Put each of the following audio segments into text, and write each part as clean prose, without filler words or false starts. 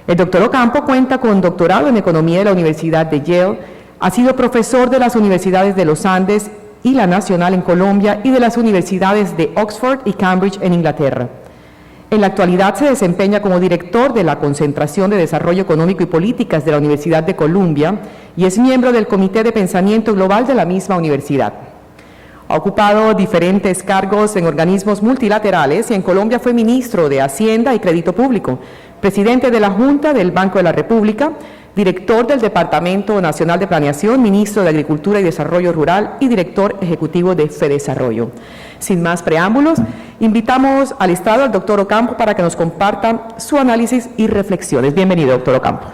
El doctor Ocampo cuenta con doctorado en Economía de la Universidad de Yale, ha sido profesor de las universidades de los Andes y la Nacional en Colombia y de las universidades de Oxford y Cambridge en Inglaterra. En la actualidad se desempeña como director de la Concentración de Desarrollo Económico y Políticas de la Universidad de Columbia y es miembro del Comité de Pensamiento Global de la misma universidad. Ha ocupado diferentes cargos en organismos multilaterales y en Colombia fue ministro de Hacienda y Crédito Público, presidente de la Junta del Banco de la República, director del Departamento Nacional de Planeación, ministro de Agricultura y Desarrollo Rural y director ejecutivo de FEDesarrollo. Sin más preámbulos, invitamos al estrado al doctor Ocampo para que nos comparta su análisis y reflexiones. Bienvenido, doctor Ocampo.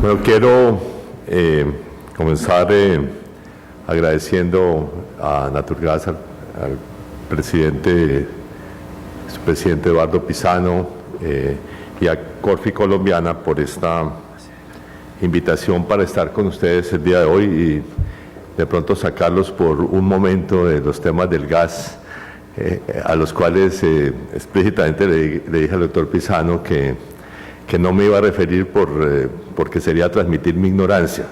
Bueno, quiero comenzar agradeciendo a Naturgas, al presidente, su presidente Eduardo Pisano y a Corfi Colombiana por esta invitación para estar con ustedes el día de hoy y de pronto sacarlos por un momento de los temas del gas, a los cuales explícitamente le dije al doctor Pisano que no me iba a referir porque sería transmitir mi ignorancia,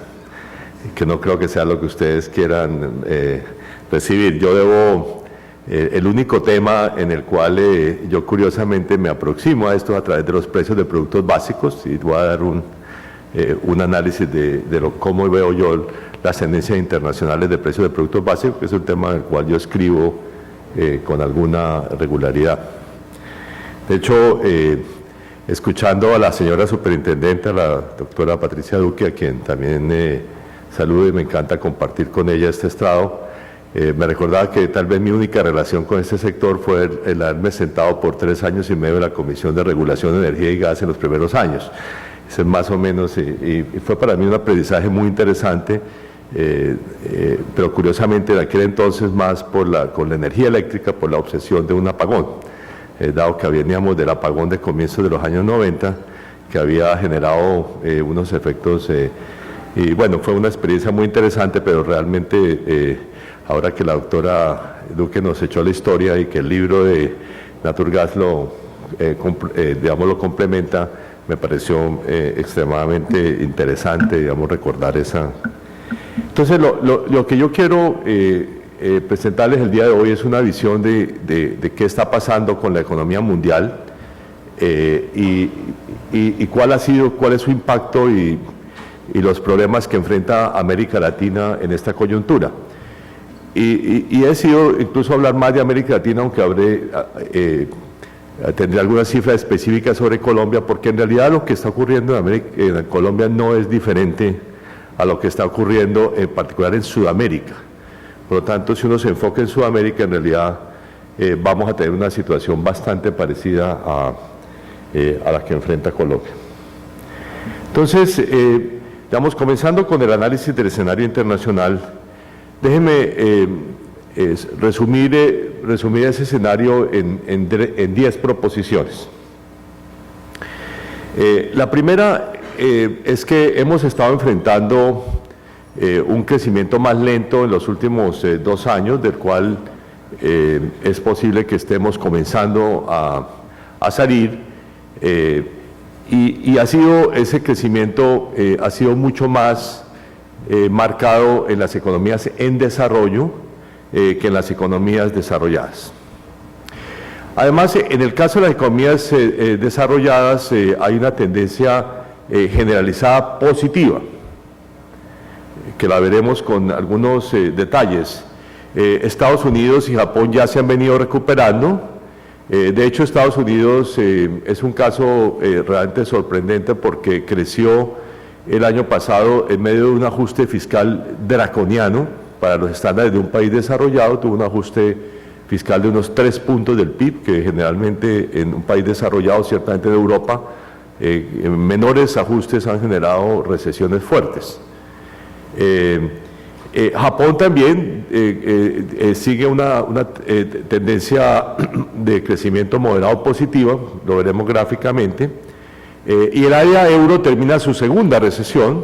que no creo que sea lo que ustedes quieran recibir. Yo debo, el único tema en el cual yo curiosamente me aproximo a esto a través de los precios de productos básicos, y voy a dar un análisis de cómo veo yo las tendencias internacionales de precios de productos básicos, que es un tema del cual yo escribo con alguna regularidad. De hecho, escuchando a la señora superintendente, a la doctora Patricia Duque, a quien también saludo y me encanta compartir con ella este estrado, me recordaba que tal vez mi única relación con este sector fue el haberme sentado por 3 años y medio en la Comisión de Regulación de Energía y Gas en los primeros años. Eso es más o menos, y fue para mí un aprendizaje muy interesante, pero curiosamente en aquel entonces más con la energía eléctrica, por la obsesión de un apagón. Dado que veníamos del apagón de comienzos de los años 90, que había generado unos efectos, y bueno, fue una experiencia muy interesante, pero realmente ahora que la doctora Duque nos echó la historia y que el libro de Naturgas lo complementa, me pareció extremadamente interesante, digamos, recordar esa. Entonces, lo que yo quiero presentarles el día de hoy es una visión de qué está pasando con la economía mundial y cuál es su impacto y los problemas que enfrenta América Latina en esta coyuntura. Y he decidido incluso hablar más de América Latina, aunque tendré algunas cifras específicas sobre Colombia, porque en realidad lo que está ocurriendo en Colombia no es diferente a lo que está ocurriendo en particular en Sudamérica. Por lo tanto, si uno se enfoca en Sudamérica, en realidad vamos a tener una situación bastante parecida a la que enfrenta Colombia. Entonces, digamos, comenzando con el análisis del escenario internacional, déjenme resumir ese escenario en 10 proposiciones. La primera es que hemos estado enfrentando un crecimiento más lento en los últimos 2 años, del cual es posible que estemos comenzando a salir, y ese crecimiento ha sido mucho más marcado en las economías en desarrollo que en las economías desarrolladas. Además, en el caso de las economías desarrolladas hay una tendencia generalizada positiva, que la veremos con algunos detalles. Estados Unidos y Japón ya se han venido recuperando. De hecho, Estados Unidos es un caso realmente sorprendente porque creció el año pasado en medio de un ajuste fiscal draconiano para los estándares de un país desarrollado. Tuvo un ajuste fiscal de unos 3 puntos del PIB, que generalmente en un país desarrollado, ciertamente de Europa, menores ajustes han generado recesiones fuertes. Japón también sigue una tendencia de crecimiento moderado positiva, lo veremos gráficamente, y el área euro termina su segunda recesión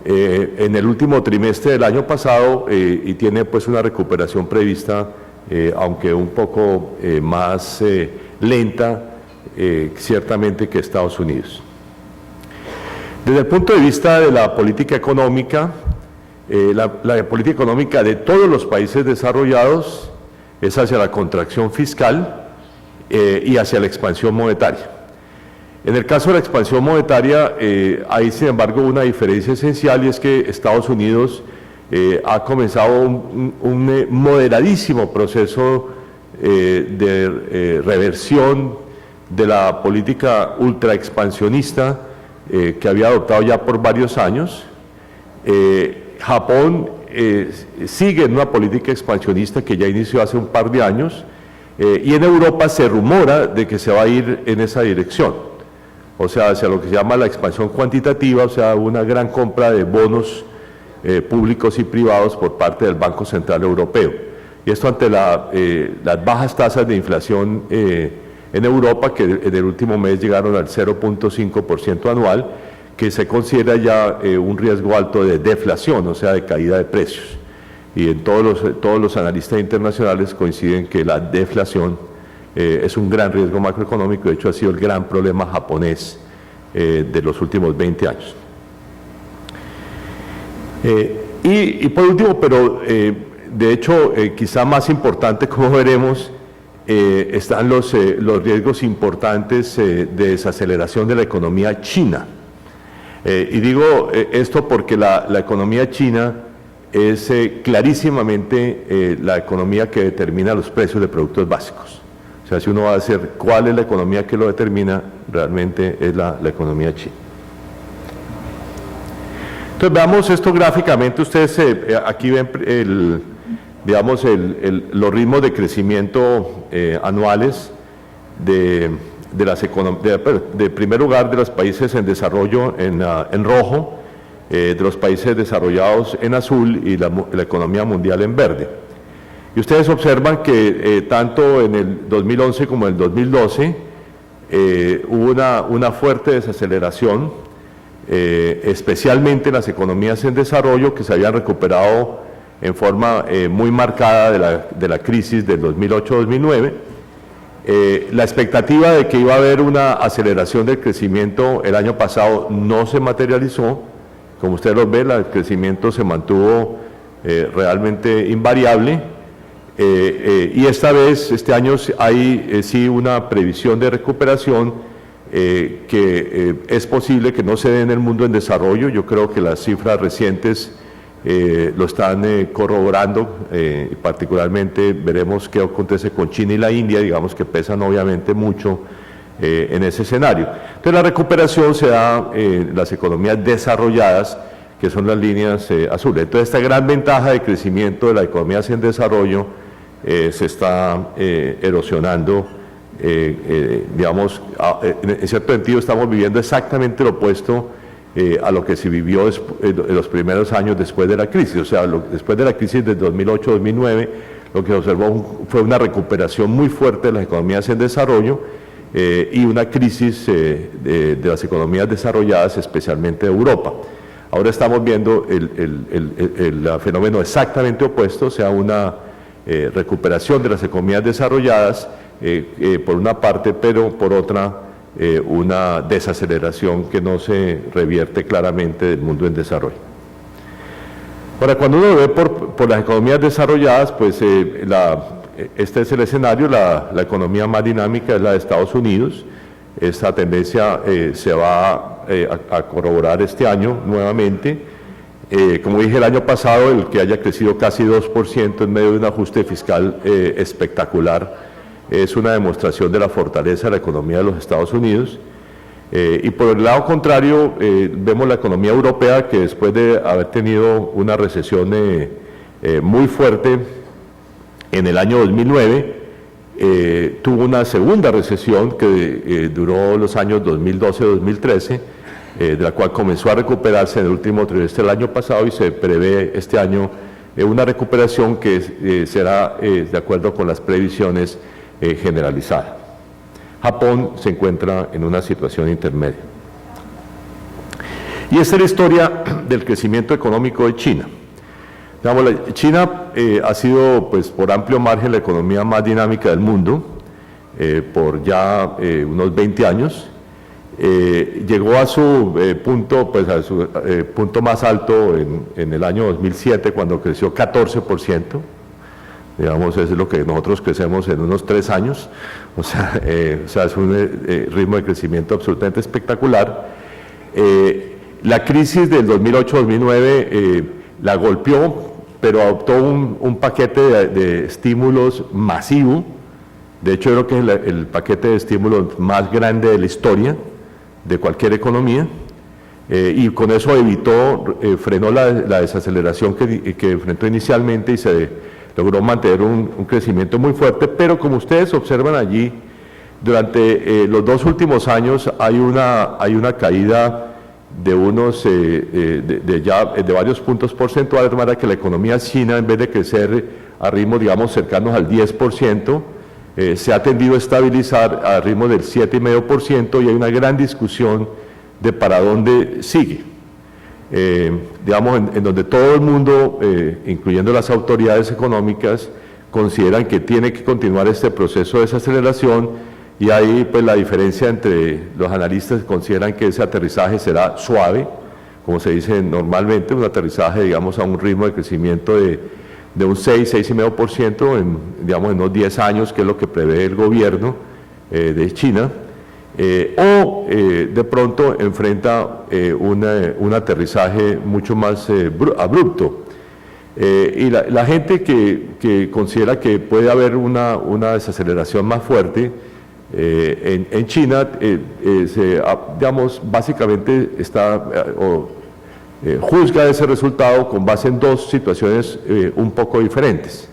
en el último trimestre del año pasado y tiene pues una recuperación prevista, aunque un poco más lenta ciertamente que Estados Unidos. Desde el punto de vista de la política económica, la política económica de todos los países desarrollados es hacia la contracción fiscal y hacia la expansión monetaria. En el caso de la expansión monetaria, hay sin embargo una diferencia esencial, y es que Estados Unidos ha comenzado un moderadísimo proceso de reversión de la política ultraexpansionista que había adoptado ya por varios años. Japón sigue en una política expansionista que ya inició hace un par de años, y en Europa se rumora de que se va a ir en esa dirección, o sea, hacia lo que se llama la expansión cuantitativa, o sea, una gran compra de bonos públicos y privados por parte del Banco Central Europeo. Y esto ante las bajas tasas de inflación en Europa, que en el último mes llegaron al 0.5% anual, que se considera ya un riesgo alto de deflación, o sea, de caída de precios. Y en todos los analistas internacionales coinciden que la deflación es un gran riesgo macroeconómico. De hecho, ha sido el gran problema japonés de los últimos 20 años. Y por último, pero de hecho quizá más importante, como veremos, están los riesgos importantes de desaceleración de la economía china. Y digo esto porque la economía china es clarísimamente la economía que determina los precios de productos básicos. O sea, si uno va a hacer cuál es la economía que lo determina, realmente es la economía china. Entonces veamos esto gráficamente. Ustedes aquí ven los ritmos de crecimiento anuales de primer lugar de los países en desarrollo en rojo, de los países desarrollados en azul y la economía mundial en verde. Y ustedes observan que tanto en el 2011 como en el 2012 hubo una fuerte desaceleración, especialmente en las economías en desarrollo, que se habían recuperado en forma muy marcada de la crisis del 2008-2009. La expectativa de que iba a haber una aceleración del crecimiento el año pasado no se materializó. Como ustedes lo ven, el crecimiento se mantuvo realmente invariable, y esta vez, este año, hay sí una previsión de recuperación que es posible que no se dé en el mundo en desarrollo. Yo creo que las cifras recientes lo están corroborando, particularmente veremos qué acontece con China y la India, digamos que pesan obviamente mucho en ese escenario. Entonces la recuperación se da en las economías desarrolladas, que son las líneas azules. Entonces esta gran ventaja de crecimiento de las economías en desarrollo se está erosionando, digamos, en cierto sentido estamos viviendo exactamente lo opuesto a lo que se vivió en los primeros años después de la crisis. O sea, después de la crisis de 2008-2009, lo que se observó fue una recuperación muy fuerte de las economías en desarrollo y una crisis de las economías desarrolladas, especialmente de Europa. Ahora estamos viendo el fenómeno exactamente opuesto, o sea, una recuperación de las economías desarrolladas por una parte, pero por otra una desaceleración que no se revierte claramente del mundo en desarrollo. Ahora, cuando uno ve por las economías desarrolladas, pues este es el escenario. La economía más dinámica es la de Estados Unidos. Esta tendencia se va a corroborar este año nuevamente. Como dije el año pasado, el que haya crecido casi 2% en medio de un ajuste fiscal espectacular es una demostración de la fortaleza de la economía de los Estados Unidos. Y por el lado contrario, vemos la economía europea, que después de haber tenido una recesión muy fuerte en el año 2009, tuvo una segunda recesión que duró los años 2012-2013, de la cual comenzó a recuperarse en el último trimestre del año pasado y se prevé este año una recuperación que será de acuerdo con las previsiones generalizadas. Japón se encuentra en una situación intermedia. Y esta es la historia del crecimiento económico de China. Digamos, China ha sido, pues, por amplio margen la economía más dinámica del mundo por ya unos 20 años. Llegó a su punto, pues, a su punto más alto en el año 2007, cuando creció 14%. Digamos, eso es lo que nosotros crecemos en unos 3 años. O sea, es un ritmo de crecimiento absolutamente espectacular. La crisis del 2008-2009 la golpeó, pero adoptó un paquete de estímulos masivo. De hecho, yo creo que es el paquete de estímulos más grande de la historia de cualquier economía, y con eso evitó, frenó la desaceleración que enfrentó inicialmente y se logró mantener un crecimiento muy fuerte, pero como ustedes observan allí, durante los 2 últimos años hay una caída de unos de varios puntos porcentuales, de manera que la economía china, en vez de crecer a ritmos, digamos, cercanos al 10%, se ha tendido a estabilizar a ritmos del 7,5%, y hay una gran discusión de para dónde sigue. Digamos, en donde todo el mundo, incluyendo las autoridades económicas, consideran que tiene que continuar este proceso de desaceleración, y ahí, pues, la diferencia entre los analistas que consideran que ese aterrizaje será suave, como se dice normalmente, un aterrizaje, digamos, a un ritmo de crecimiento de un 6,5% digamos, en unos 10 años, que es lo que prevé el gobierno de China, o de pronto enfrenta un aterrizaje mucho más abrupto. Y la gente que considera que puede haber una desaceleración más fuerte en China, digamos, básicamente juzga ese resultado con base en 2 situaciones un poco diferentes.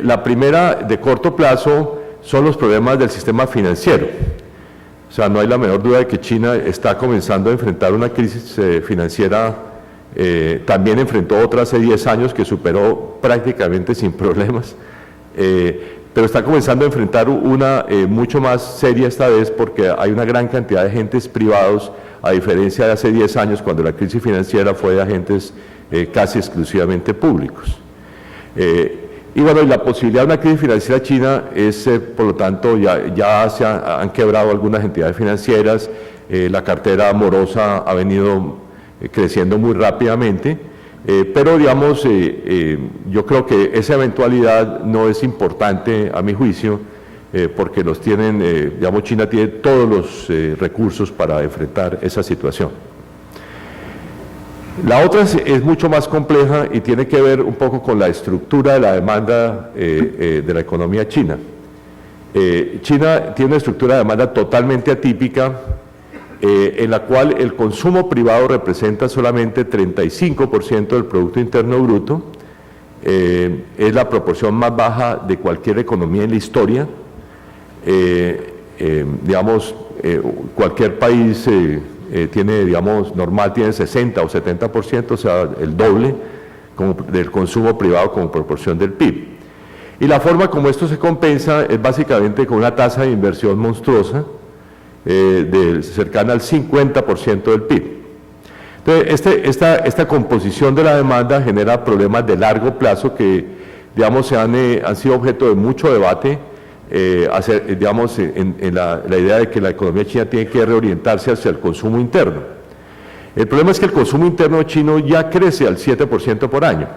La primera, de corto plazo, son los problemas del sistema financiero. O sea, no hay la menor duda de que China está comenzando a enfrentar una crisis financiera. También enfrentó otra hace 10 años que superó prácticamente sin problemas, pero está comenzando a enfrentar una mucho más seria esta vez, porque hay una gran cantidad de agentes privados, a diferencia de hace 10 años, cuando la crisis financiera fue de agentes casi exclusivamente públicos. Y bueno, y la posibilidad de una crisis financiera china es, por lo tanto, ya se han quebrado algunas entidades financieras, la cartera morosa ha venido creciendo muy rápidamente, pero, digamos, yo creo que esa eventualidad no es importante, a mi juicio, porque digamos, China tiene todos los recursos para enfrentar esa situación. La otra es mucho más compleja y tiene que ver un poco con la estructura de la demanda de la economía china. China tiene una estructura de demanda totalmente atípica, en la cual el consumo privado representa solamente 35% del Producto Interno Bruto. Es la proporción más baja de cualquier economía en la historia. Digamos, cualquier país tiene, digamos, normal tiene 60 o 70%, o sea, el doble del consumo privado como proporción del PIB. Y la forma como esto se compensa es básicamente con una tasa de inversión monstruosa, cercana al 50% del PIB. Entonces, esta composición de la demanda genera problemas de largo plazo que, digamos, han sido objeto de mucho debate, digamos, en la idea de que la economía china tiene que reorientarse hacia el consumo interno. El problema es que el consumo interno chino ya crece al 7% por año.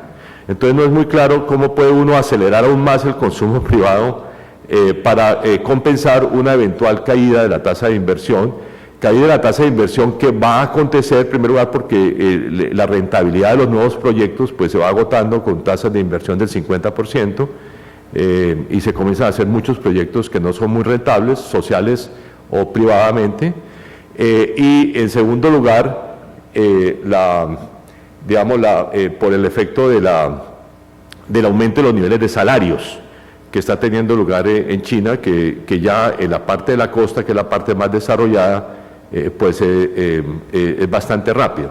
Entonces no es muy claro cómo puede uno acelerar aún más el consumo privado para compensar una eventual caída de la tasa de inversión, que va a acontecer en primer lugar porque la rentabilidad de los nuevos proyectos, pues, se va agotando con tasas de inversión del 50%, y se comienzan a hacer muchos proyectos que no son muy rentables, sociales o privadamente, y en segundo lugar, por el efecto del aumento de los niveles de salarios que está teniendo lugar en China, que ya en la parte de la costa, que es la parte más desarrollada, es bastante rápido.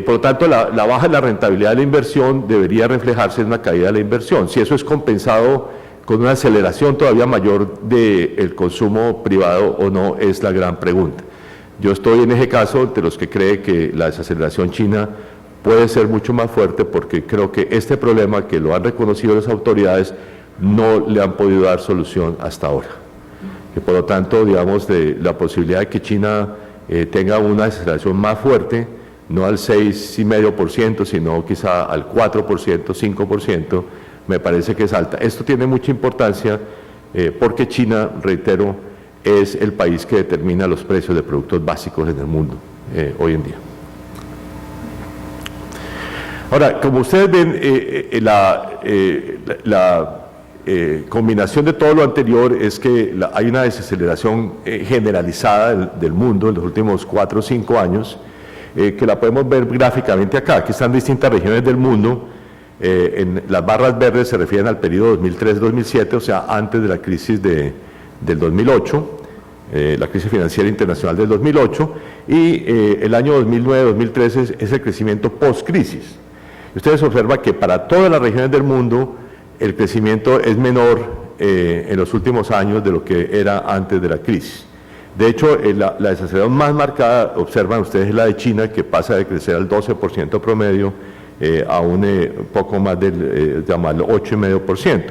Por lo tanto, la baja en la rentabilidad de la inversión debería reflejarse en una caída de la inversión. Si eso es compensado con una aceleración todavía mayor del consumo privado o no, es la gran pregunta. Yo estoy en ese caso de los que cree que la desaceleración china puede ser mucho más fuerte, porque creo que este problema, que lo han reconocido las autoridades, no le han podido dar solución hasta ahora. Que por lo tanto, digamos, de la posibilidad de que China tenga una desaceleración más fuerte, no al 6,5%, sino quizá al 4%, 5%, me parece que es alta. Esto tiene mucha importancia porque China, reitero, es el país que determina los precios de productos básicos en el mundo hoy en día. Ahora, como ustedes ven, la combinación de todo lo anterior es que hay una desaceleración generalizada del mundo en los últimos 4 o 5 años, que la podemos ver gráficamente acá. Aquí están distintas regiones del mundo. En las barras verdes se refieren al periodo 2003-2007, o sea, antes de la crisis del 2008, la crisis financiera internacional del 2008, y el año 2009-2013 es el crecimiento post-crisis. Ustedes observan que para todas las regiones del mundo el crecimiento es menor en los últimos años de lo que era antes de la crisis. De hecho, la desaceleración más marcada, observan ustedes, es la de China, que pasa de crecer al 12% promedio a un poco más del 8,5%.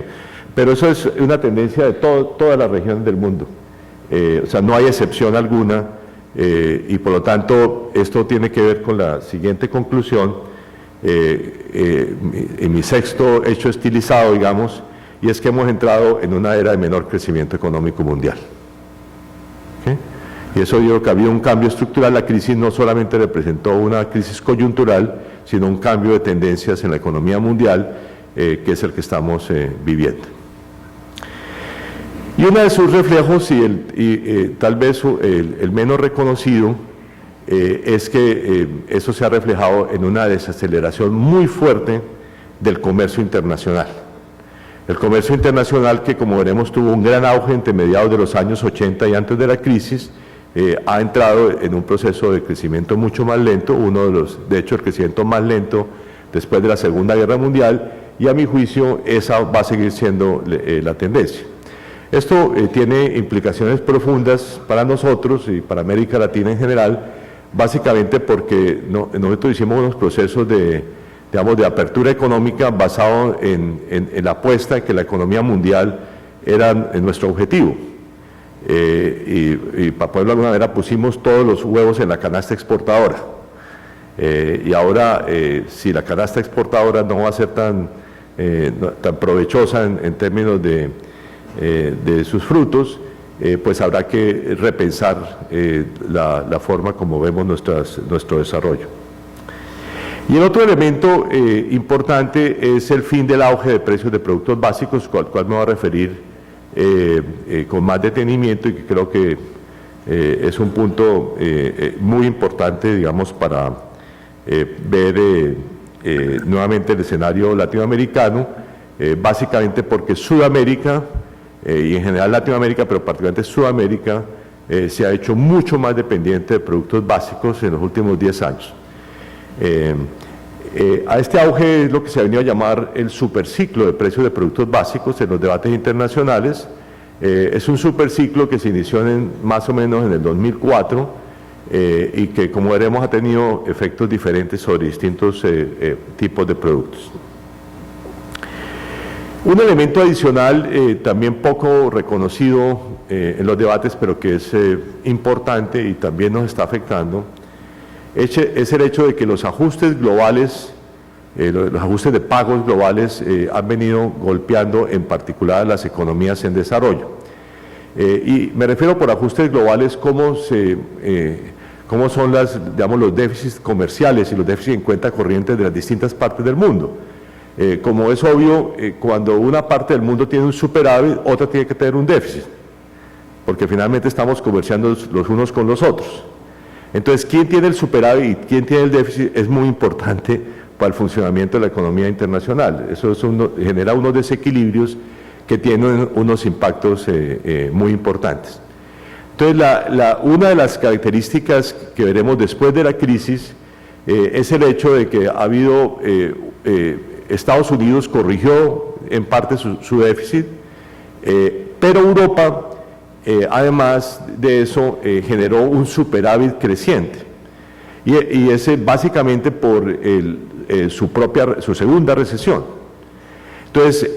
Pero eso es una tendencia de todas las regiones del mundo. O sea, no hay excepción alguna, y por lo tanto esto tiene que ver con la siguiente conclusión, en mi sexto hecho estilizado, digamos, y es que hemos entrado en una era de menor crecimiento económico mundial. ¿Okay? Y eso, yo creo que había un cambio estructural. La crisis no solamente representó una crisis coyuntural, sino un cambio de tendencias en la economía mundial, que es el que estamos viviendo. Y uno de sus reflejos, y tal vez el menos reconocido, es que eso se ha reflejado en una desaceleración muy fuerte del comercio internacional. El comercio internacional, que como veremos tuvo un gran auge entre mediados de los años 80 y antes de la crisis, ha entrado en un proceso de crecimiento mucho más lento, de hecho el crecimiento más lento después de la Segunda Guerra Mundial, y a mi juicio esa va a seguir siendo la tendencia. Esto tiene implicaciones profundas para nosotros y para América Latina en general, básicamente porque nosotros hicimos unos procesos de apertura económica basado en la apuesta en que la economía mundial era nuestro objetivo. Y para poderlo de alguna manera pusimos todos los huevos en la canasta exportadora. Y ahora, si la canasta exportadora no va a ser tan provechosa en términos de sus frutos, pues habrá que repensar la forma como vemos nuestro desarrollo. Y el otro elemento importante es el fin del auge de precios de productos básicos, al cual me voy a referir con más detenimiento, y que creo que es un punto muy importante, digamos, para ver nuevamente el escenario latinoamericano, básicamente porque Sudamérica, y en general Latinoamérica, pero particularmente Sudamérica, se ha hecho mucho más dependiente de productos básicos en los últimos 10 años. A este auge es lo que se ha venido a llamar el superciclo de precios de productos básicos en los debates internacionales. Es un superciclo que se inició más o menos en el 2004 y que, como veremos, ha tenido efectos diferentes sobre distintos tipos de productos. Un elemento adicional, también poco reconocido en los debates, pero que es importante y también nos está afectando, es el hecho de que los ajustes globales, los ajustes de pagos globales han venido golpeando en particular a las economías en desarrollo. Y me refiero por ajustes globales cómo son los déficits comerciales y los déficits en cuenta corriente de las distintas partes del mundo. Como es obvio, cuando una parte del mundo tiene un superávit, otra tiene que tener un déficit, porque finalmente estamos comerciando los unos con los otros. Entonces, ¿quién tiene el superávit y quién tiene el déficit? Es muy importante para el funcionamiento de la economía internacional. Eso genera unos desequilibrios que tienen unos impactos muy importantes. Entonces, una de las características que veremos después de la crisis es el hecho de que ha habido, Estados Unidos corrigió en parte su déficit, pero Europa, además de eso, generó un superávit creciente. Y ese básicamente por su segunda recesión. Entonces,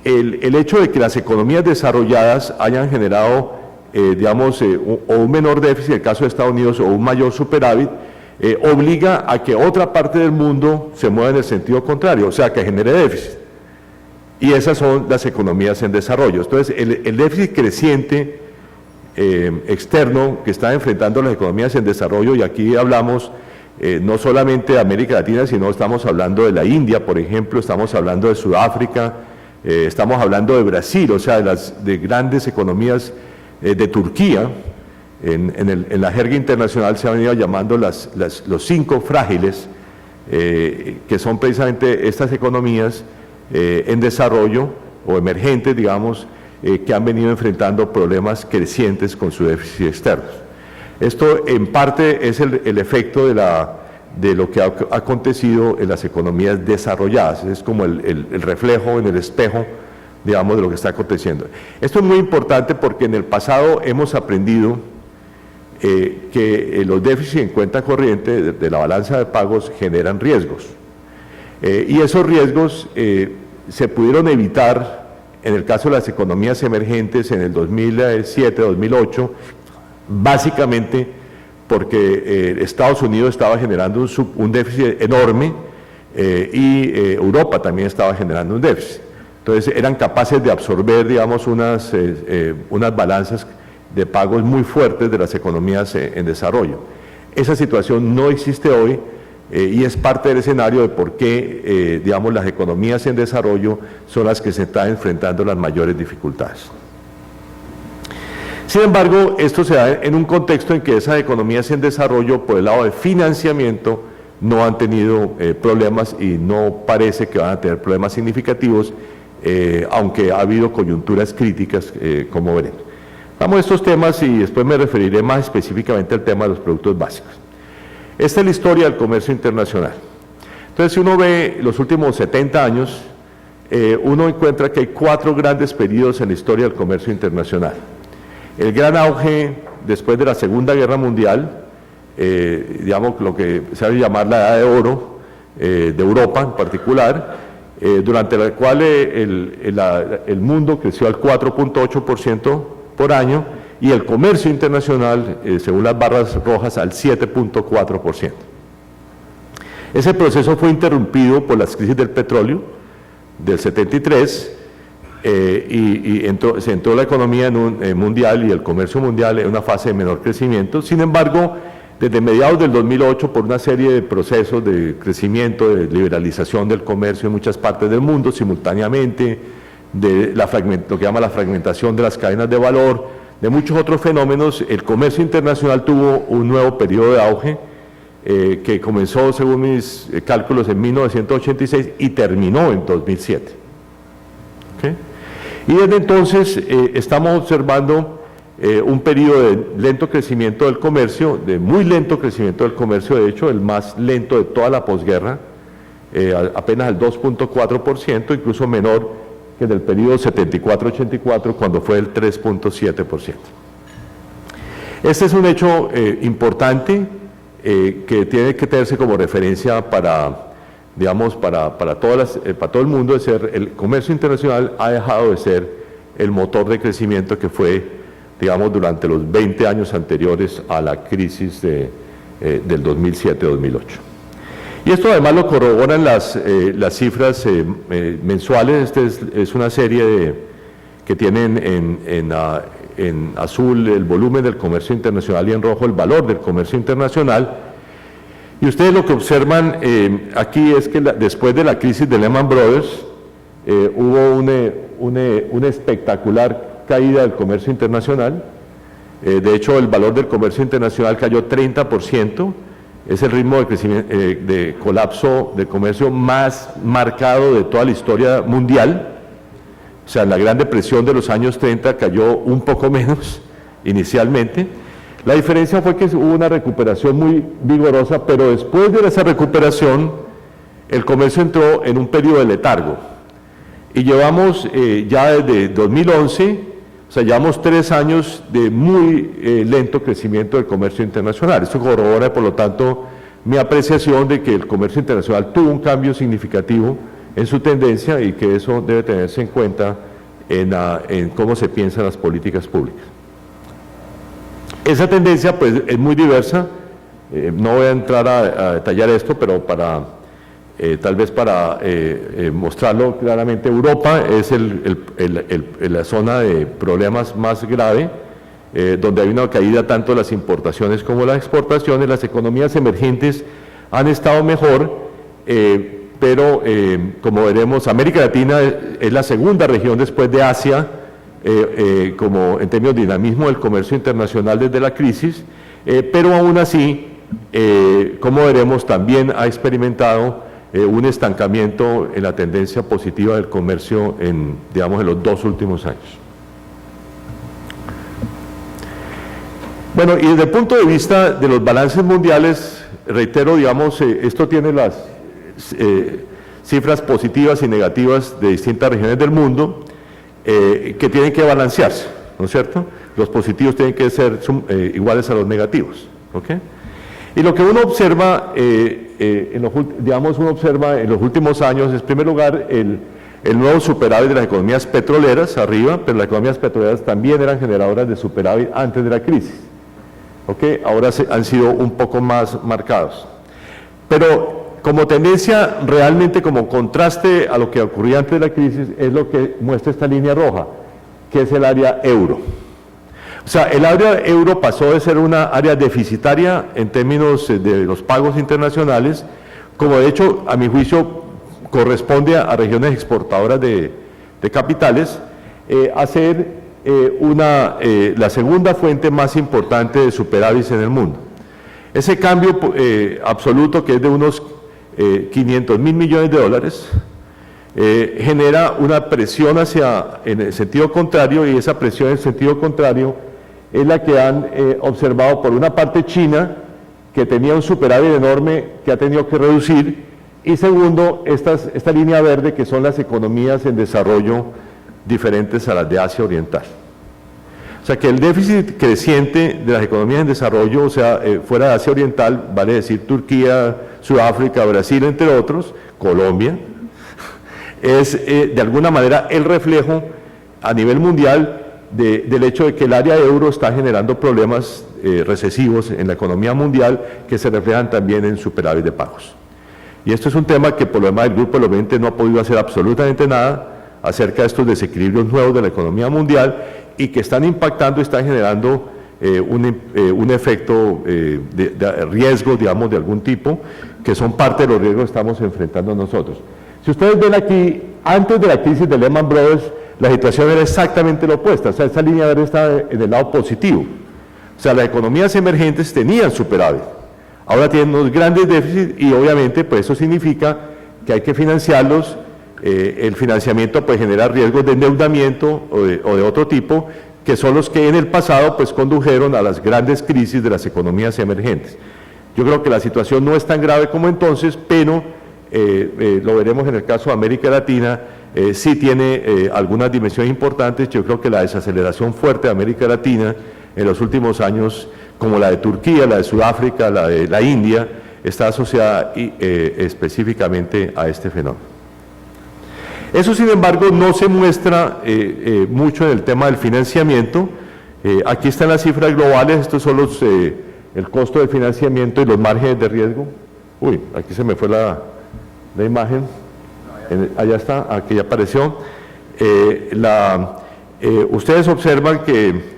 el hecho de que las economías desarrolladas hayan generado, digamos, o un menor déficit, en el caso de Estados Unidos, o un mayor superávit, obliga a que otra parte del mundo se mueva en el sentido contrario, o sea, que genere déficit. Y esas son las economías en desarrollo. Entonces, el déficit creciente externo que están enfrentando las economías en desarrollo, y aquí hablamos no solamente de América Latina, sino estamos hablando de la India, por ejemplo, estamos hablando de Sudáfrica, estamos hablando de Brasil, o sea, de grandes economías, de Turquía. En la jerga internacional se han venido llamando los 5 frágiles, que son precisamente estas economías en desarrollo o emergentes, digamos, que han venido enfrentando problemas crecientes con su déficit externo. Esto en parte es el efecto de lo que ha acontecido en las economías desarrolladas, es como el reflejo en el espejo, digamos, de lo que está aconteciendo. Esto es muy importante porque en el pasado hemos aprendido que los déficits en cuenta corriente de la balanza de pagos generan riesgos. Y esos riesgos se pudieron evitar en el caso de las economías emergentes en el 2007-2008, básicamente porque Estados Unidos estaba generando un déficit enorme y Europa también estaba generando un déficit. Entonces eran capaces de absorber, digamos, unas balanzas de pagos muy fuertes de las economías en desarrollo. Esa situación no existe hoy y es parte del escenario de por qué, digamos, las economías en desarrollo son las que se están enfrentando las mayores dificultades. Sin embargo, esto se da en un contexto en que esas economías en desarrollo, por el lado de financiamiento, no han tenido problemas y no parece que van a tener problemas significativos, aunque ha habido coyunturas críticas, como veremos. Vamos a estos temas y después me referiré más específicamente al tema de los productos básicos. Esta es la historia del comercio internacional. Entonces, si uno ve los últimos 70 años, uno encuentra que hay 4 grandes periodos en la historia del comercio internacional. El gran auge después de la Segunda Guerra Mundial, digamos lo que se va a llamar la Edad de Oro de Europa en particular, durante la cual el mundo creció al 4.8% por año y el comercio internacional, según las barras rojas, al 7.4%. Ese proceso fue interrumpido por las crisis del petróleo del 73 y se entró la economía mundial y el comercio mundial en una fase de menor crecimiento. Sin embargo, desde mediados del 2008, por una serie de procesos de crecimiento, de liberalización del comercio en muchas partes del mundo simultáneamente, de lo que llama la fragmentación de las cadenas de valor, de muchos otros fenómenos, el comercio internacional tuvo un nuevo periodo de auge que comenzó, según mis cálculos, en 1986 y terminó en 2007. ¿Okay? Y desde entonces estamos observando un periodo de lento crecimiento del comercio, de muy lento crecimiento del comercio, de hecho el más lento de toda la posguerra, apenas el 2.4%, incluso menor que en el periodo 74-84, cuando fue el 3.7%. Este es un hecho importante que tiene que tenerse como referencia para, digamos, para todo el mundo. El comercio internacional ha dejado de ser el motor de crecimiento que fue, digamos, durante los 20 años anteriores a la crisis del 2007-2008. Y esto además lo corroboran las cifras mensuales. Esta es una serie que tienen en azul el volumen del comercio internacional y en rojo el valor del comercio internacional. Y ustedes lo que observan aquí es que después de la crisis de Lehman Brothers hubo una espectacular caída del comercio internacional. De hecho, el valor del comercio internacional cayó 30%. Es el ritmo de crecimiento, de colapso del comercio más marcado de toda la historia mundial. O sea, en la Gran Depresión de los años 30 cayó un poco menos inicialmente. La diferencia fue que hubo una recuperación muy vigorosa, pero después de esa recuperación, el comercio entró en un periodo de letargo. Y llevamos ya desde 2011, o sea, llevamos 3 años de muy lento crecimiento del comercio internacional. Esto corrobora, por lo tanto, mi apreciación de que el comercio internacional tuvo un cambio significativo en su tendencia y que eso debe tenerse en cuenta en cómo se piensan las políticas públicas. Esa tendencia pues es muy diversa, no voy a entrar a detallar esto, pero tal vez para mostrarlo claramente, Europa es la zona de problemas más grave, donde hay una caída tanto de las importaciones como las exportaciones. Las economías emergentes han estado mejor, pero como veremos, América Latina es la segunda región después de Asia, como en términos de dinamismo del comercio internacional desde la crisis, pero aún así, como veremos, también ha experimentado un estancamiento en la tendencia positiva del comercio en los 2 últimos años. Bueno, y desde el punto de vista de los balances mundiales, reitero, esto tiene las cifras positivas y negativas de distintas regiones del mundo, que tienen que balancearse, ¿no es cierto? Los positivos tienen que ser iguales a los negativos, ¿ok? Y lo que uno observa, observa en los últimos años es, en primer lugar, el nuevo superávit de las economías petroleras arriba, pero las economías petroleras también eran generadoras de superávit antes de la crisis, ¿ok? Ahora han sido un poco más marcados. Pero como tendencia, realmente como contraste a lo que ocurría antes de la crisis, es lo que muestra esta línea roja, que es el área euro. O sea, el área euro pasó de ser una área deficitaria en términos de los pagos internacionales, como de hecho, a mi juicio, corresponde a regiones exportadoras de capitales, a ser la segunda fuente más importante de superávit en el mundo. Ese cambio absoluto, que es de unos 500.000 millones de dólares, genera una presión en el sentido contrario, y esa presión en el sentido contrario es la que han observado por una parte China, que tenía un superávit enorme que ha tenido que reducir, y segundo, esta línea verde, que son las economías en desarrollo diferentes a las de Asia Oriental. O sea que el déficit creciente de las economías en desarrollo, o sea, fuera de Asia Oriental, vale decir Turquía, Sudáfrica, Brasil, entre otros, Colombia, es de alguna manera el reflejo a nivel mundial del hecho de que el área euro está generando problemas recesivos en la economía mundial, que se reflejan también en superávit de pagos. Y esto es un tema que por lo demás el Grupo de los 20 no ha podido hacer absolutamente nada acerca de estos desequilibrios nuevos de la economía mundial, y que están impactando y están generando un efecto de riesgo, digamos, de algún tipo, que son parte de los riesgos que estamos enfrentando nosotros. Si ustedes ven aquí, antes de la crisis de Lehman Brothers, la situación era exactamente la opuesta. O sea, esta línea verde está en el lado positivo. O sea, las economías emergentes tenían superávit. Ahora tienen unos grandes déficits, y obviamente pues eso significa que hay que financiarlos. El financiamiento pues genera riesgos de endeudamiento o de otro tipo, que son los que en el pasado pues condujeron a las grandes crisis de las economías emergentes. Yo creo que la situación no es tan grave como entonces, pero lo veremos en el caso de América Latina, sí tiene algunas dimensiones importantes. Yo creo que la desaceleración fuerte de América Latina en los últimos años, como la de Turquía, la de Sudáfrica, la de la India, está asociada específicamente a este fenómeno. Eso, sin embargo, no se muestra mucho en el tema del financiamiento. Aquí están las cifras globales. Estos son el costo del financiamiento y los márgenes de riesgo. Uy, aquí se me fue la imagen. Allá está, aquí ya apareció. Ustedes observan que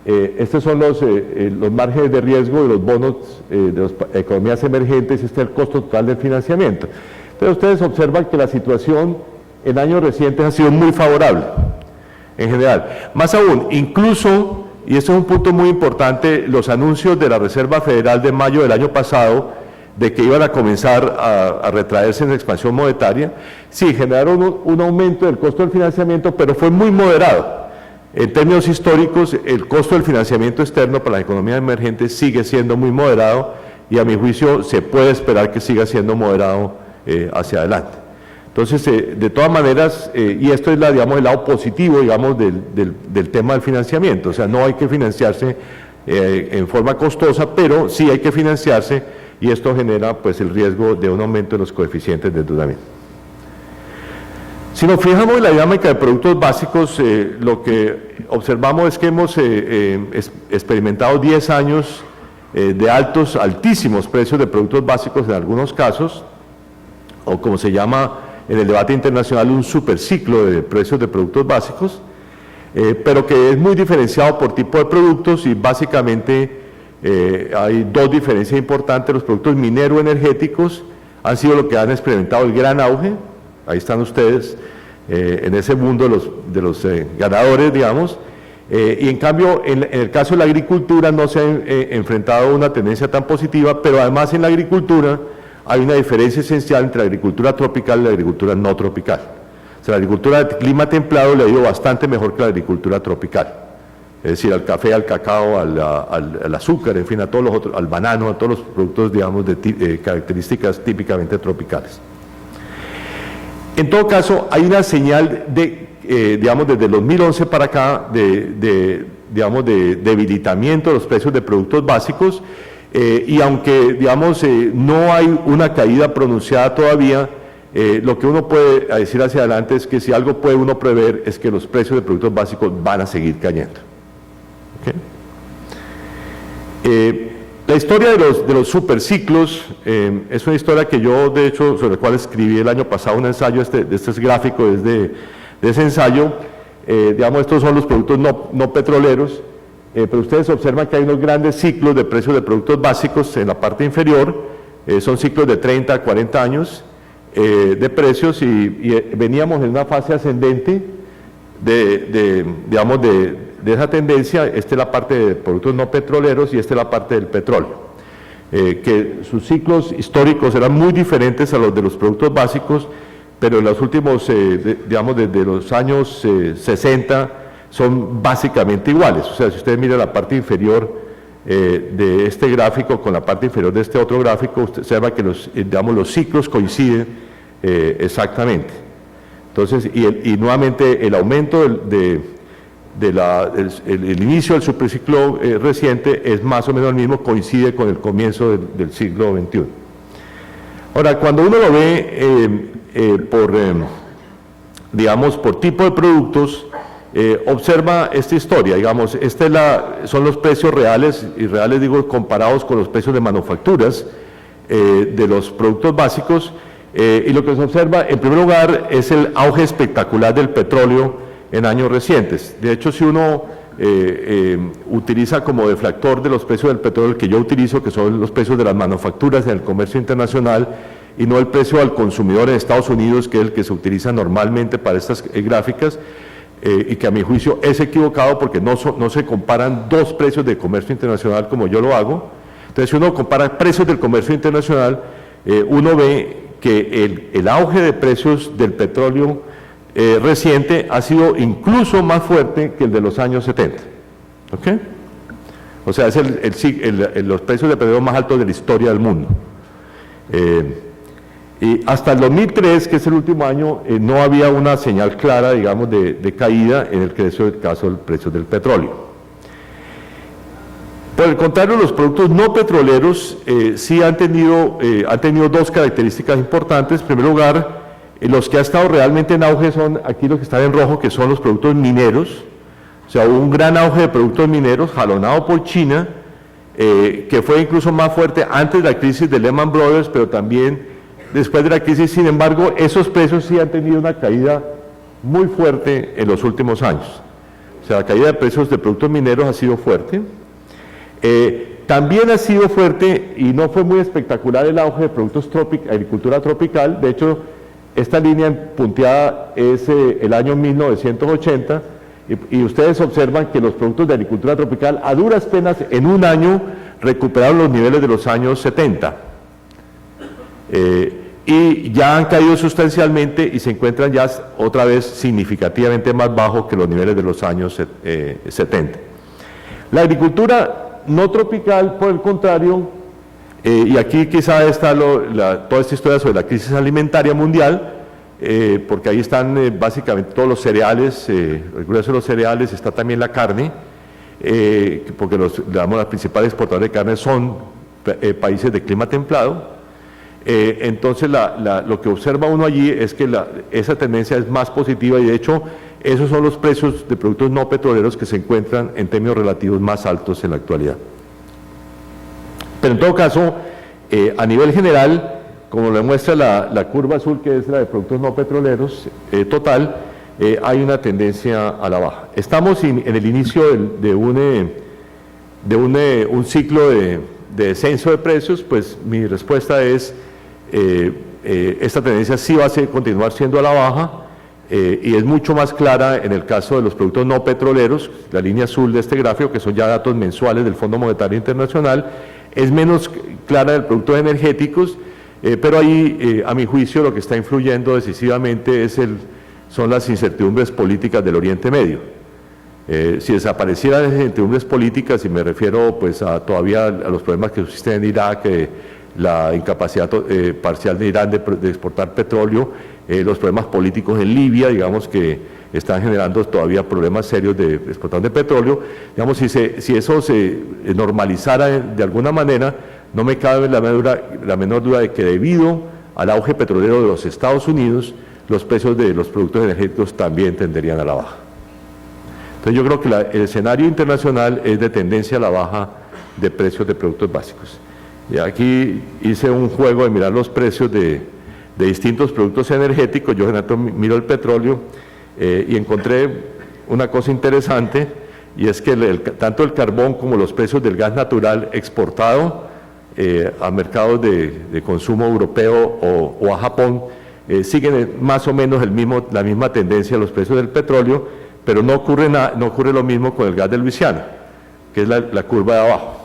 estos son los márgenes de riesgo de los bonos de las economías emergentes. Este es el costo total del financiamiento. Entonces ustedes observan que la situación en años recientes ha sido muy favorable, en general. Más aún, incluso, y esto es un punto muy importante, los anuncios de la Reserva Federal de mayo del año pasado, de que iban a comenzar a retraerse en la expansión monetaria, sí, generaron un aumento del costo del financiamiento, pero fue muy moderado. En términos históricos, el costo del financiamiento externo para las economías emergentes sigue siendo muy moderado y a mi juicio se puede esperar que siga siendo moderado hacia adelante. Entonces, de todas maneras, y esto es digamos, el lado positivo digamos, del tema del financiamiento, o sea, no hay que financiarse en forma costosa, pero sí hay que financiarse y esto genera pues, el riesgo de un aumento de los coeficientes de endeudamiento. Si nos fijamos en la dinámica de productos básicos, lo que observamos es que hemos experimentado 10 años de altísimos precios de productos básicos en algunos casos, o como se llama en el debate internacional un superciclo de precios de productos básicos, pero que es muy diferenciado por tipo de productos y básicamente hay dos diferencias importantes. Los productos minero-energéticos han sido lo que han experimentado el gran auge. Ahí están ustedes en ese mundo de los ganadores, digamos, y en cambio en el caso de la agricultura no se ha enfrentado a una tendencia tan positiva, pero además en la agricultura hay una diferencia esencial entre la agricultura tropical y la agricultura no tropical. O sea, la agricultura de clima templado le ha ido bastante mejor que la agricultura tropical, es decir, al café, al cacao, al azúcar, en fin, a todos los otros, al banano, a todos los productos, digamos, de características típicamente tropicales. En todo caso, hay una señal digamos, desde el 2011 para acá, digamos, de debilitamiento de los precios de productos básicos, y aunque, digamos, no hay una caída pronunciada todavía, lo que uno puede decir hacia adelante es que si algo puede uno prever es que los precios de productos básicos van a seguir cayendo. ¿Okay? La historia de los superciclos es una historia que yo, de hecho, sobre la cual escribí el año pasado un ensayo, este es gráfico desde de ese ensayo. Digamos, estos son los productos no petroleros, pero ustedes observan que hay unos grandes ciclos de precios de productos básicos en la parte inferior, son ciclos de 30 a 40 años de precios y veníamos en una fase ascendente digamos, de esa tendencia. Esta es la parte de productos no petroleros y esta es la parte del petróleo, que sus ciclos históricos eran muy diferentes a los de los productos básicos, pero en los últimos, digamos, desde los años 60 son básicamente iguales. O sea, si usted mira la parte inferior de este gráfico con la parte inferior de este otro gráfico, usted observa que digamos, los ciclos coinciden exactamente. Entonces, y nuevamente el aumento el inicio del superciclo reciente es más o menos el mismo, coincide con el comienzo del siglo XXI. Ahora, cuando uno lo ve digamos, por tipo de productos, observa esta historia, digamos, son los precios reales, y reales digo comparados con los precios de manufacturas de los productos básicos, y lo que se observa en primer lugar es el auge espectacular del petróleo en años recientes. De hecho, si uno utiliza como deflactor de los precios del petróleo, el que yo utilizo, que son los precios de las manufacturas en el comercio internacional, y no el precio al consumidor en Estados Unidos, que es el que se utiliza normalmente para estas gráficas, y que a mi juicio es equivocado porque no se comparan dos precios de comercio internacional como yo lo hago. Entonces, si uno compara precios del comercio internacional, uno ve que el auge de precios del petróleo reciente ha sido incluso más fuerte que el de los años 70. ¿Okay? O sea, es los precios de petróleo más altos de la historia del mundo. Y hasta el 2003, que es el último año, no había una señal clara, digamos, de caída en el caso del precio del petróleo. Por el contrario, los productos no petroleros sí han tenido dos características importantes. En primer lugar, los que han estado realmente en auge son aquí los que están en rojo, que son los productos mineros. O sea, hubo un gran auge de productos mineros jalonado por China, que fue incluso más fuerte antes de la crisis de Lehman Brothers, pero también después de la crisis. Sin embargo, esos precios sí han tenido una caída muy fuerte en los últimos años. O sea, la caída de precios de productos mineros ha sido fuerte. También ha sido fuerte y no fue muy espectacular el auge de productos agricultura tropical. De hecho, esta línea punteada es el año 1980 y ustedes observan que los productos de agricultura tropical a duras penas en un año recuperaron los niveles de los años 70. y ya han caído sustancialmente y se encuentran ya otra vez significativamente más bajos que los niveles de los años 70. La agricultura no tropical, por el contrario, y aquí quizá está toda esta historia sobre la crisis alimentaria mundial, porque ahí están básicamente todos los cereales, el grueso de los cereales, está también la carne, porque las principales exportadores de carne son países de clima templado. Entonces lo que observa uno allí es que esa tendencia es más positiva y de hecho esos son los precios de productos no petroleros que se encuentran en términos relativos más altos en la actualidad. Pero en todo caso, a nivel general, como lo muestra la curva azul, que es la de productos no petroleros total, hay una tendencia a la baja. Estamos en el inicio de un ciclo de descenso de precios. Pues mi respuesta es, esta tendencia sí va a continuar siendo a la baja, y es mucho más clara en el caso de los productos no petroleros, la línea azul de este gráfico, que son ya datos mensuales del Fondo Monetario Internacional. Es menos clara del productos energéticos, pero ahí, a mi juicio, lo que está influyendo decisivamente son las incertidumbres políticas del Oriente Medio. Si desaparecieran las incertidumbres políticas, y me refiero pues todavía a los problemas que existen en Irak, la incapacidad parcial de Irán de exportar petróleo, los problemas políticos en Libia, digamos, que están generando todavía problemas serios de exportación de petróleo. Digamos, si eso se normalizara de alguna manera, no me cabe la menor duda de que debido al auge petrolero de los Estados Unidos, los precios de los productos energéticos también tenderían a la baja. Entonces yo creo que el escenario internacional es de tendencia a la baja de precios de productos básicos. Y aquí hice un juego de mirar los precios de distintos productos energéticos. Yo generalmente miro el petróleo y encontré una cosa interesante, y es que tanto el carbón como los precios del gas natural exportado a mercados de consumo europeo o a Japón siguen más o menos la misma tendencia a los precios del petróleo, pero no ocurre lo mismo con el gas de Luisiana, que es la curva de abajo,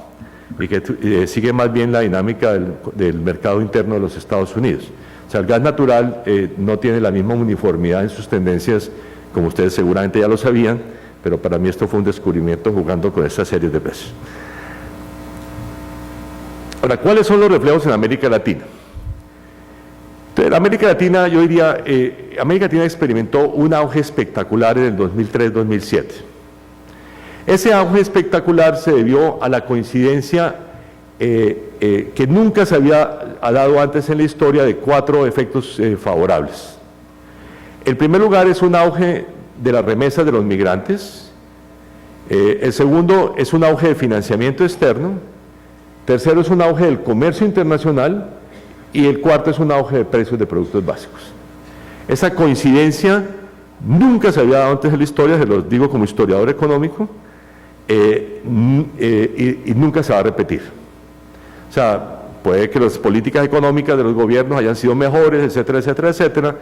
y que sigue más bien la dinámica del mercado interno de los Estados Unidos. O sea, el gas natural no tiene la misma uniformidad en sus tendencias, como ustedes seguramente ya lo sabían, pero para mí esto fue un descubrimiento jugando con esta serie de precios. Ahora, ¿cuáles son los reflejos en América Latina? Entonces, América Latina, yo diría, América Latina experimentó un auge espectacular en el 2003-2007. Ese auge espectacular se debió a la coincidencia que nunca se había dado antes en la historia de 4 efectos favorables. El primer lugar es un auge de las remesas de los migrantes. El segundo es un auge de financiamiento externo. Tercero es un auge del comercio internacional. Y el cuarto es un auge de precios de productos básicos. Esa coincidencia nunca se había dado antes en la historia, se los digo como historiador económico, y nunca se va a repetir. O sea, puede que las políticas económicas de los gobiernos hayan sido mejores, etcétera, etcétera, etcétera,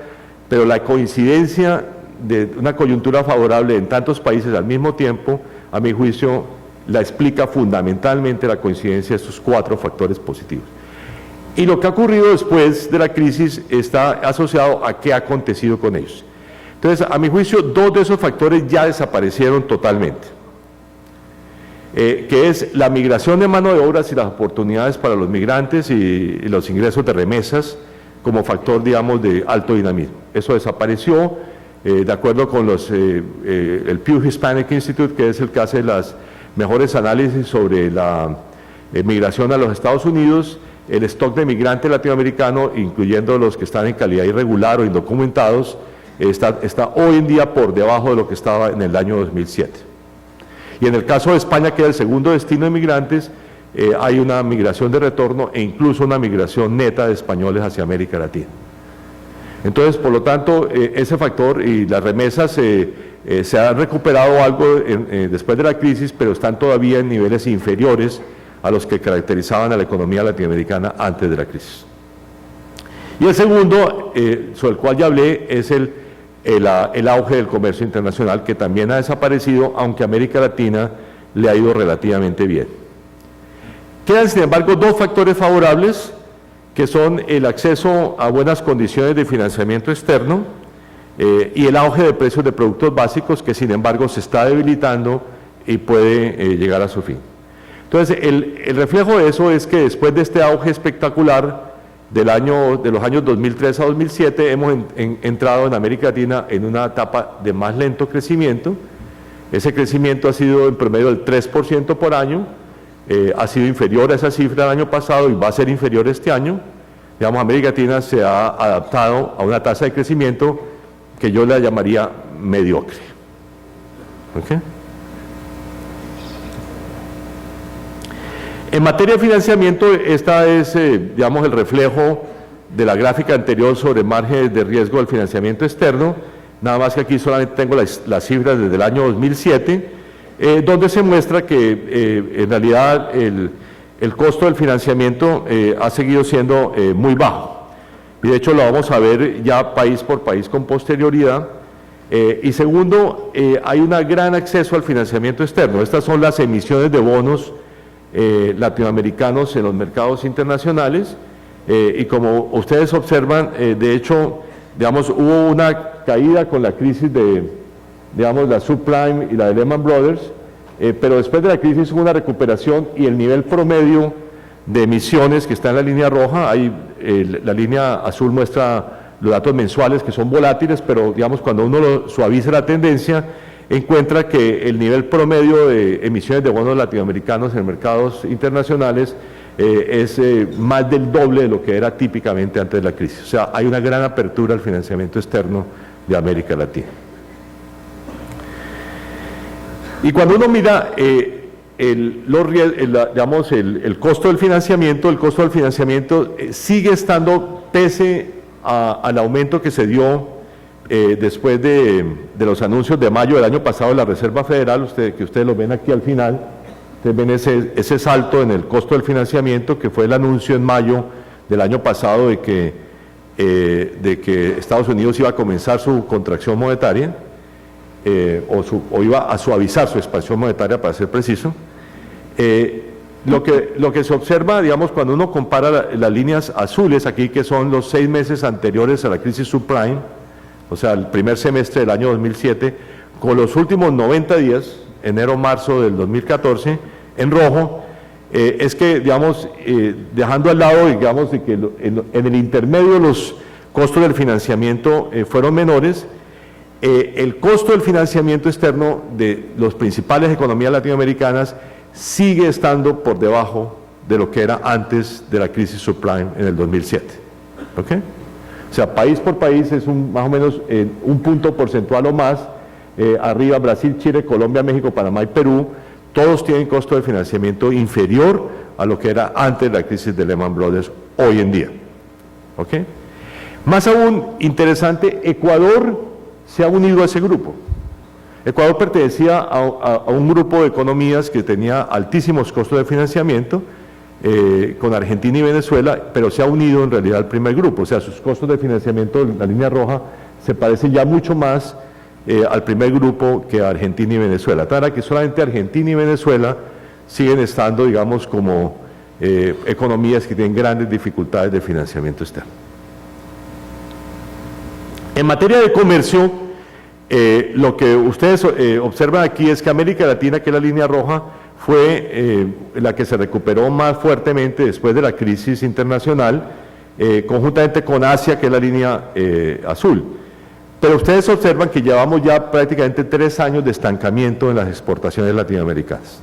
pero la coincidencia de una coyuntura favorable en tantos países al mismo tiempo, a mi juicio, la explica fundamentalmente la coincidencia de estos 4 factores positivos. Y lo que ha ocurrido después de la crisis está asociado a qué ha acontecido con ellos. Entonces, a mi juicio, 2 de esos factores ya desaparecieron totalmente, que es la migración de mano de obras y las oportunidades para los migrantes y los ingresos de remesas como factor, digamos, de alto dinamismo. Eso desapareció, de acuerdo con el Pew Hispanic Institute, que es el que hace las mejores análisis sobre la migración a los Estados Unidos. El stock de migrantes latinoamericanos, incluyendo los que están en calidad irregular o indocumentados, está hoy en día por debajo de lo que estaba en el año 2007. Y en el caso de España, que era el segundo destino de migrantes, hay una migración de retorno e incluso una migración neta de españoles hacia América Latina. Entonces, por lo tanto, ese factor y las remesas se han recuperado algo después de la crisis, pero están todavía en niveles inferiores a los que caracterizaban a la economía latinoamericana antes de la crisis. Y el segundo, sobre el cual ya hablé, es el auge del comercio internacional, que también ha desaparecido, aunque a América Latina le ha ido relativamente bien. Quedan, sin embargo, 2 factores favorables que son el acceso a buenas condiciones de financiamiento externo y el auge de precios de productos básicos que sin embargo se está debilitando y puede llegar a su fin. Entonces, el reflejo de eso es que después de este auge espectacular de los años 2003 a 2007, hemos entrado en América Latina en una etapa de más lento crecimiento. Ese crecimiento ha sido en promedio del 3% por año, ha sido inferior a esa cifra del año pasado y va a ser inferior este año. Digamos, América Latina se ha adaptado a una tasa de crecimiento que yo la llamaría mediocre. ¿Okay? En materia de financiamiento, esta es, digamos, el reflejo de la gráfica anterior sobre márgenes de riesgo del financiamiento externo, nada más que aquí solamente tengo las cifras desde el año 2007, donde se muestra que en realidad el costo del financiamiento ha seguido siendo muy bajo. Y de hecho lo vamos a ver ya país por país con posterioridad. Y segundo, hay un gran acceso al financiamiento externo. Estas son las emisiones de bonos latinoamericanos en los mercados internacionales y como ustedes observan, de hecho, digamos, hubo una caída con la crisis de, digamos, la subprime y la de Lehman Brothers, pero después de la crisis hubo una recuperación y el nivel promedio de emisiones que está en la línea roja, ahí la línea azul muestra los datos mensuales que son volátiles, pero digamos cuando uno suaviza la tendencia, encuentra que el nivel promedio de emisiones de bonos latinoamericanos en mercados internacionales es más del doble de lo que era típicamente antes de la crisis. O sea, hay una gran apertura al financiamiento externo de América Latina. Y cuando uno mira digamos, el costo del financiamiento sigue estando, pese al aumento que se dio después de los anuncios de mayo del año pasado de la Reserva Federal, que ustedes lo ven aquí al final, ustedes ven ese salto en el costo del financiamiento, que fue el anuncio en mayo del año pasado de que Estados Unidos iba a comenzar su contracción monetaria, o iba a suavizar su expansión monetaria, para ser preciso. Lo que se observa, digamos, cuando uno compara las líneas azules aquí, que son los 6 meses anteriores a la crisis subprime, o sea, el primer semestre del año 2007, con los últimos 90 días, enero-marzo del 2014, en rojo, es que, digamos, dejando al lado, digamos, de que en el intermedio los costos del financiamiento fueron menores, el costo del financiamiento externo de las principales economías latinoamericanas sigue estando por debajo de lo que era antes de la crisis subprime en el 2007. ¿Ok? O sea, país por país es más o menos un punto porcentual o más. Arriba Brasil, Chile, Colombia, México, Panamá y Perú, todos tienen costo de financiamiento inferior a lo que era antes de la crisis de Lehman Brothers hoy en día. ¿Ok? Más aún, interesante, Ecuador se ha unido a ese grupo. Ecuador pertenecía a un grupo de economías que tenía altísimos costos de financiamiento, con Argentina y Venezuela, pero se ha unido en realidad al primer grupo. O sea, sus costos de financiamiento en la línea roja se parecen ya mucho más al primer grupo que a Argentina y Venezuela. Tal que solamente Argentina y Venezuela siguen estando, digamos, como economías que tienen grandes dificultades de financiamiento externo. En materia de comercio, lo que ustedes observan aquí es que América Latina, que es la línea roja, fue la que se recuperó más fuertemente después de la crisis internacional, conjuntamente con Asia, que es la línea azul. Pero ustedes observan que llevamos ya prácticamente 3 años de estancamiento en las exportaciones latinoamericanas.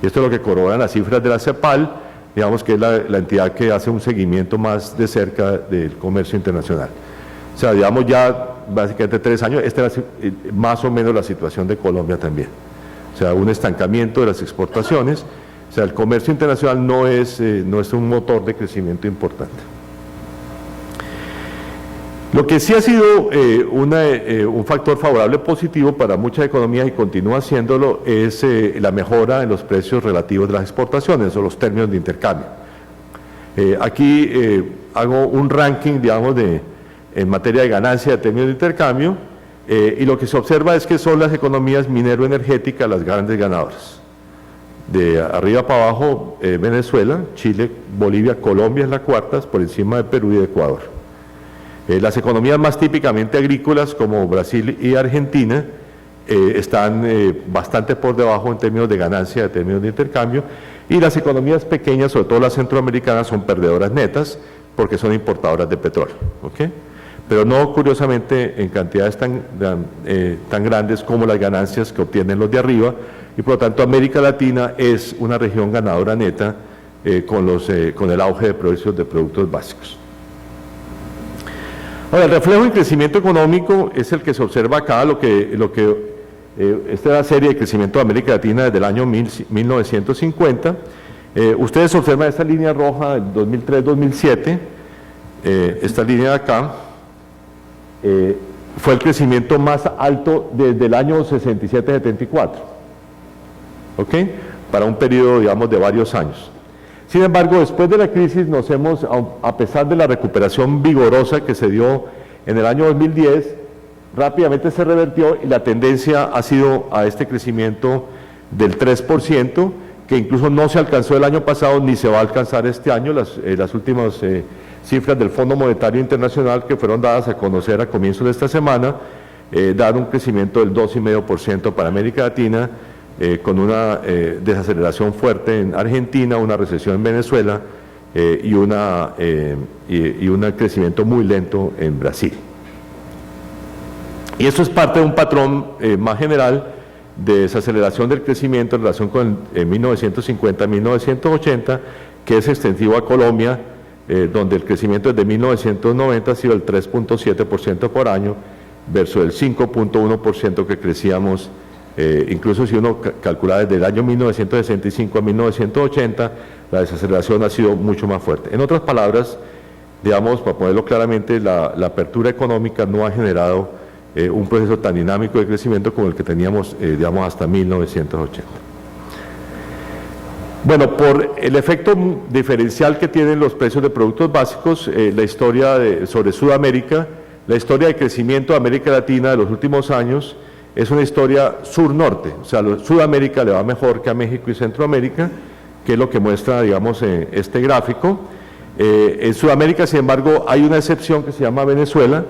Y esto es lo que corroboran las cifras de la CEPAL, digamos que es la entidad que hace un seguimiento más de cerca del comercio internacional. O sea, llevamos ya básicamente 3 años, esta es más o menos la situación de Colombia también. O sea, un estancamiento de las exportaciones, o sea, el comercio internacional no es un motor de crecimiento importante. Lo que sí ha sido un factor favorable positivo para muchas economías y continúa haciéndolo es la mejora en los precios relativos de las exportaciones o los términos de intercambio. Aquí hago un ranking, digamos, en materia de ganancia de términos de intercambio, y lo que se observa es que son las economías minero-energéticas las grandes ganadoras. De arriba para abajo, Venezuela, Chile, Bolivia, Colombia es la cuarta, por encima de Perú y de Ecuador. Las economías más típicamente agrícolas, como Brasil y Argentina, están bastante por debajo en términos de ganancia, en términos de intercambio, y las economías pequeñas, sobre todo las centroamericanas, son perdedoras netas porque son importadoras de petróleo, ¿ok? Pero no, curiosamente, en cantidades tan grandes como las ganancias que obtienen los de arriba, y por lo tanto América Latina es una región ganadora neta con el auge de precios de productos básicos. Ahora, el reflejo en crecimiento económico es el que se observa acá, esta es la serie de crecimiento de América Latina desde el año 1950. Ustedes observan esta línea roja del 2003-2007, esta línea de acá, fue el crecimiento más alto desde el año 67-74, ¿ok? Para un periodo, digamos, de varios años. Sin embargo, después de la crisis a pesar de la recuperación vigorosa que se dio en el año 2010, rápidamente se revertió y la tendencia ha sido a este crecimiento del 3%, que incluso no se alcanzó el año pasado ni se va a alcanzar este año. Las últimas cifras del Fondo Monetario Internacional que fueron dadas a conocer a comienzos de esta semana dan un crecimiento del 2,5% para América Latina, con una desaceleración fuerte en Argentina, una recesión en Venezuela y un crecimiento muy lento en Brasil. Y eso es parte de un patrón más general de desaceleración del crecimiento en relación con 1950-1980, que es extensivo a Colombia, donde el crecimiento desde 1990 ha sido el 3,7% por año, versus el 5,1% que crecíamos, incluso si uno calcula desde el año 1965 a 1980, la desaceleración ha sido mucho más fuerte. En otras palabras, digamos, para ponerlo claramente, la apertura económica no ha generado un proceso tan dinámico de crecimiento como el que teníamos, digamos, hasta 1980. Bueno, por el efecto diferencial que tienen los precios de productos básicos, la historia sobre Sudamérica, la historia de crecimiento de América Latina de los últimos años es una historia sur-norte, o sea, Sudamérica le va mejor que a México y Centroamérica, que es lo que muestra, digamos, este gráfico. En Sudamérica, sin embargo, hay una excepción que se llama Venezuela,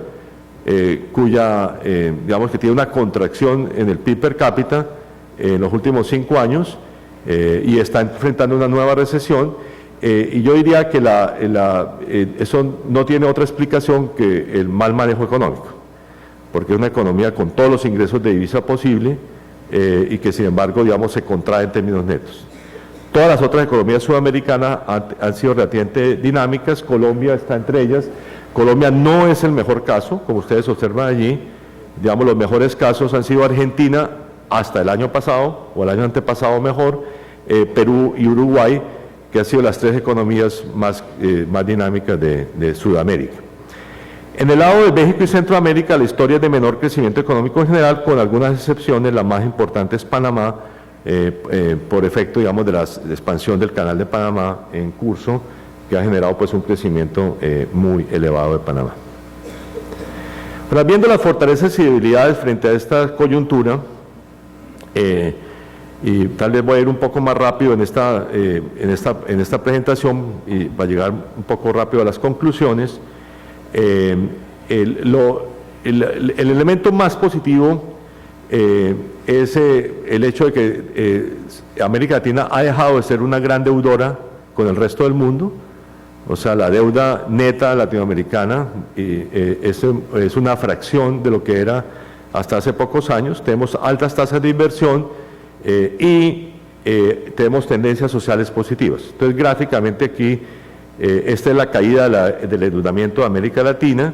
digamos que tiene una contracción en el PIB per cápita en los últimos 5 años y está enfrentando una nueva recesión, y yo diría que eso no tiene otra explicación que el mal manejo económico, porque es una economía con todos los ingresos de divisa posible y que sin embargo, digamos, se contrae en términos netos. Todas las otras economías sudamericanas han sido relativamente dinámicas, Colombia está entre ellas. Colombia no es el mejor caso, como ustedes observan allí. Digamos, los mejores casos han sido Argentina hasta el año pasado, o el año antepasado mejor, Perú y Uruguay, que han sido las 3 economías más dinámicas de Sudamérica. En el lado de México y Centroamérica, la historia es de menor crecimiento económico en general, con algunas excepciones. La más importante es Panamá, por efecto, digamos, de la expansión del Canal de Panamá en curso, que ha generado pues un crecimiento muy elevado de Panamá. Pero viendo las fortalezas y debilidades frente a esta coyuntura, y tal vez voy a ir un poco más rápido en esta presentación y va a llegar un poco rápido a las conclusiones. El elemento más positivo es el hecho de que América Latina ha dejado de ser una gran deudora con el resto del mundo. O sea, la deuda neta latinoamericana es una fracción de lo que era hasta hace pocos años. Tenemos altas tasas de inversión y tenemos tendencias sociales positivas. Entonces, gráficamente aquí, esta es la caída del endeudamiento de América Latina.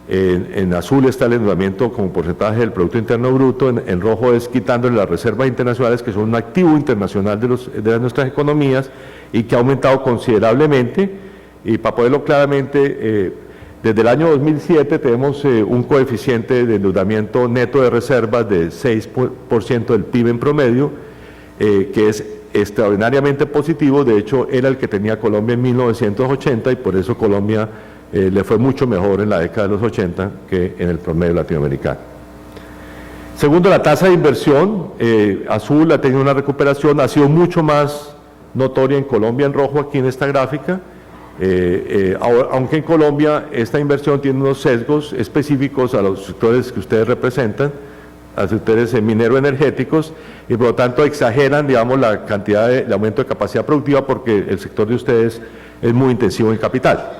En azul está el endeudamiento como porcentaje del Producto Interno Bruto, en rojo es quitándole las reservas internacionales, que son un activo internacional de nuestras economías y que ha aumentado considerablemente. Y para ponerlo claramente, desde el año 2007 tenemos un coeficiente de endeudamiento neto de reservas de 6% del PIB en promedio, que es extraordinariamente positivo. De hecho, era el que tenía Colombia en 1980 y por eso Colombia le fue mucho mejor en la década de los 80 que en el promedio latinoamericano. Segundo, la tasa de inversión, azul ha tenido una recuperación, ha sido mucho más notoria en Colombia, en rojo aquí en esta gráfica, aunque en Colombia esta inversión tiene unos sesgos específicos a los sectores que ustedes representan, a los sectores mineroenergéticos, y por lo tanto exageran, digamos, la cantidad de aumento de capacidad productiva porque el sector de ustedes es muy intensivo en capital.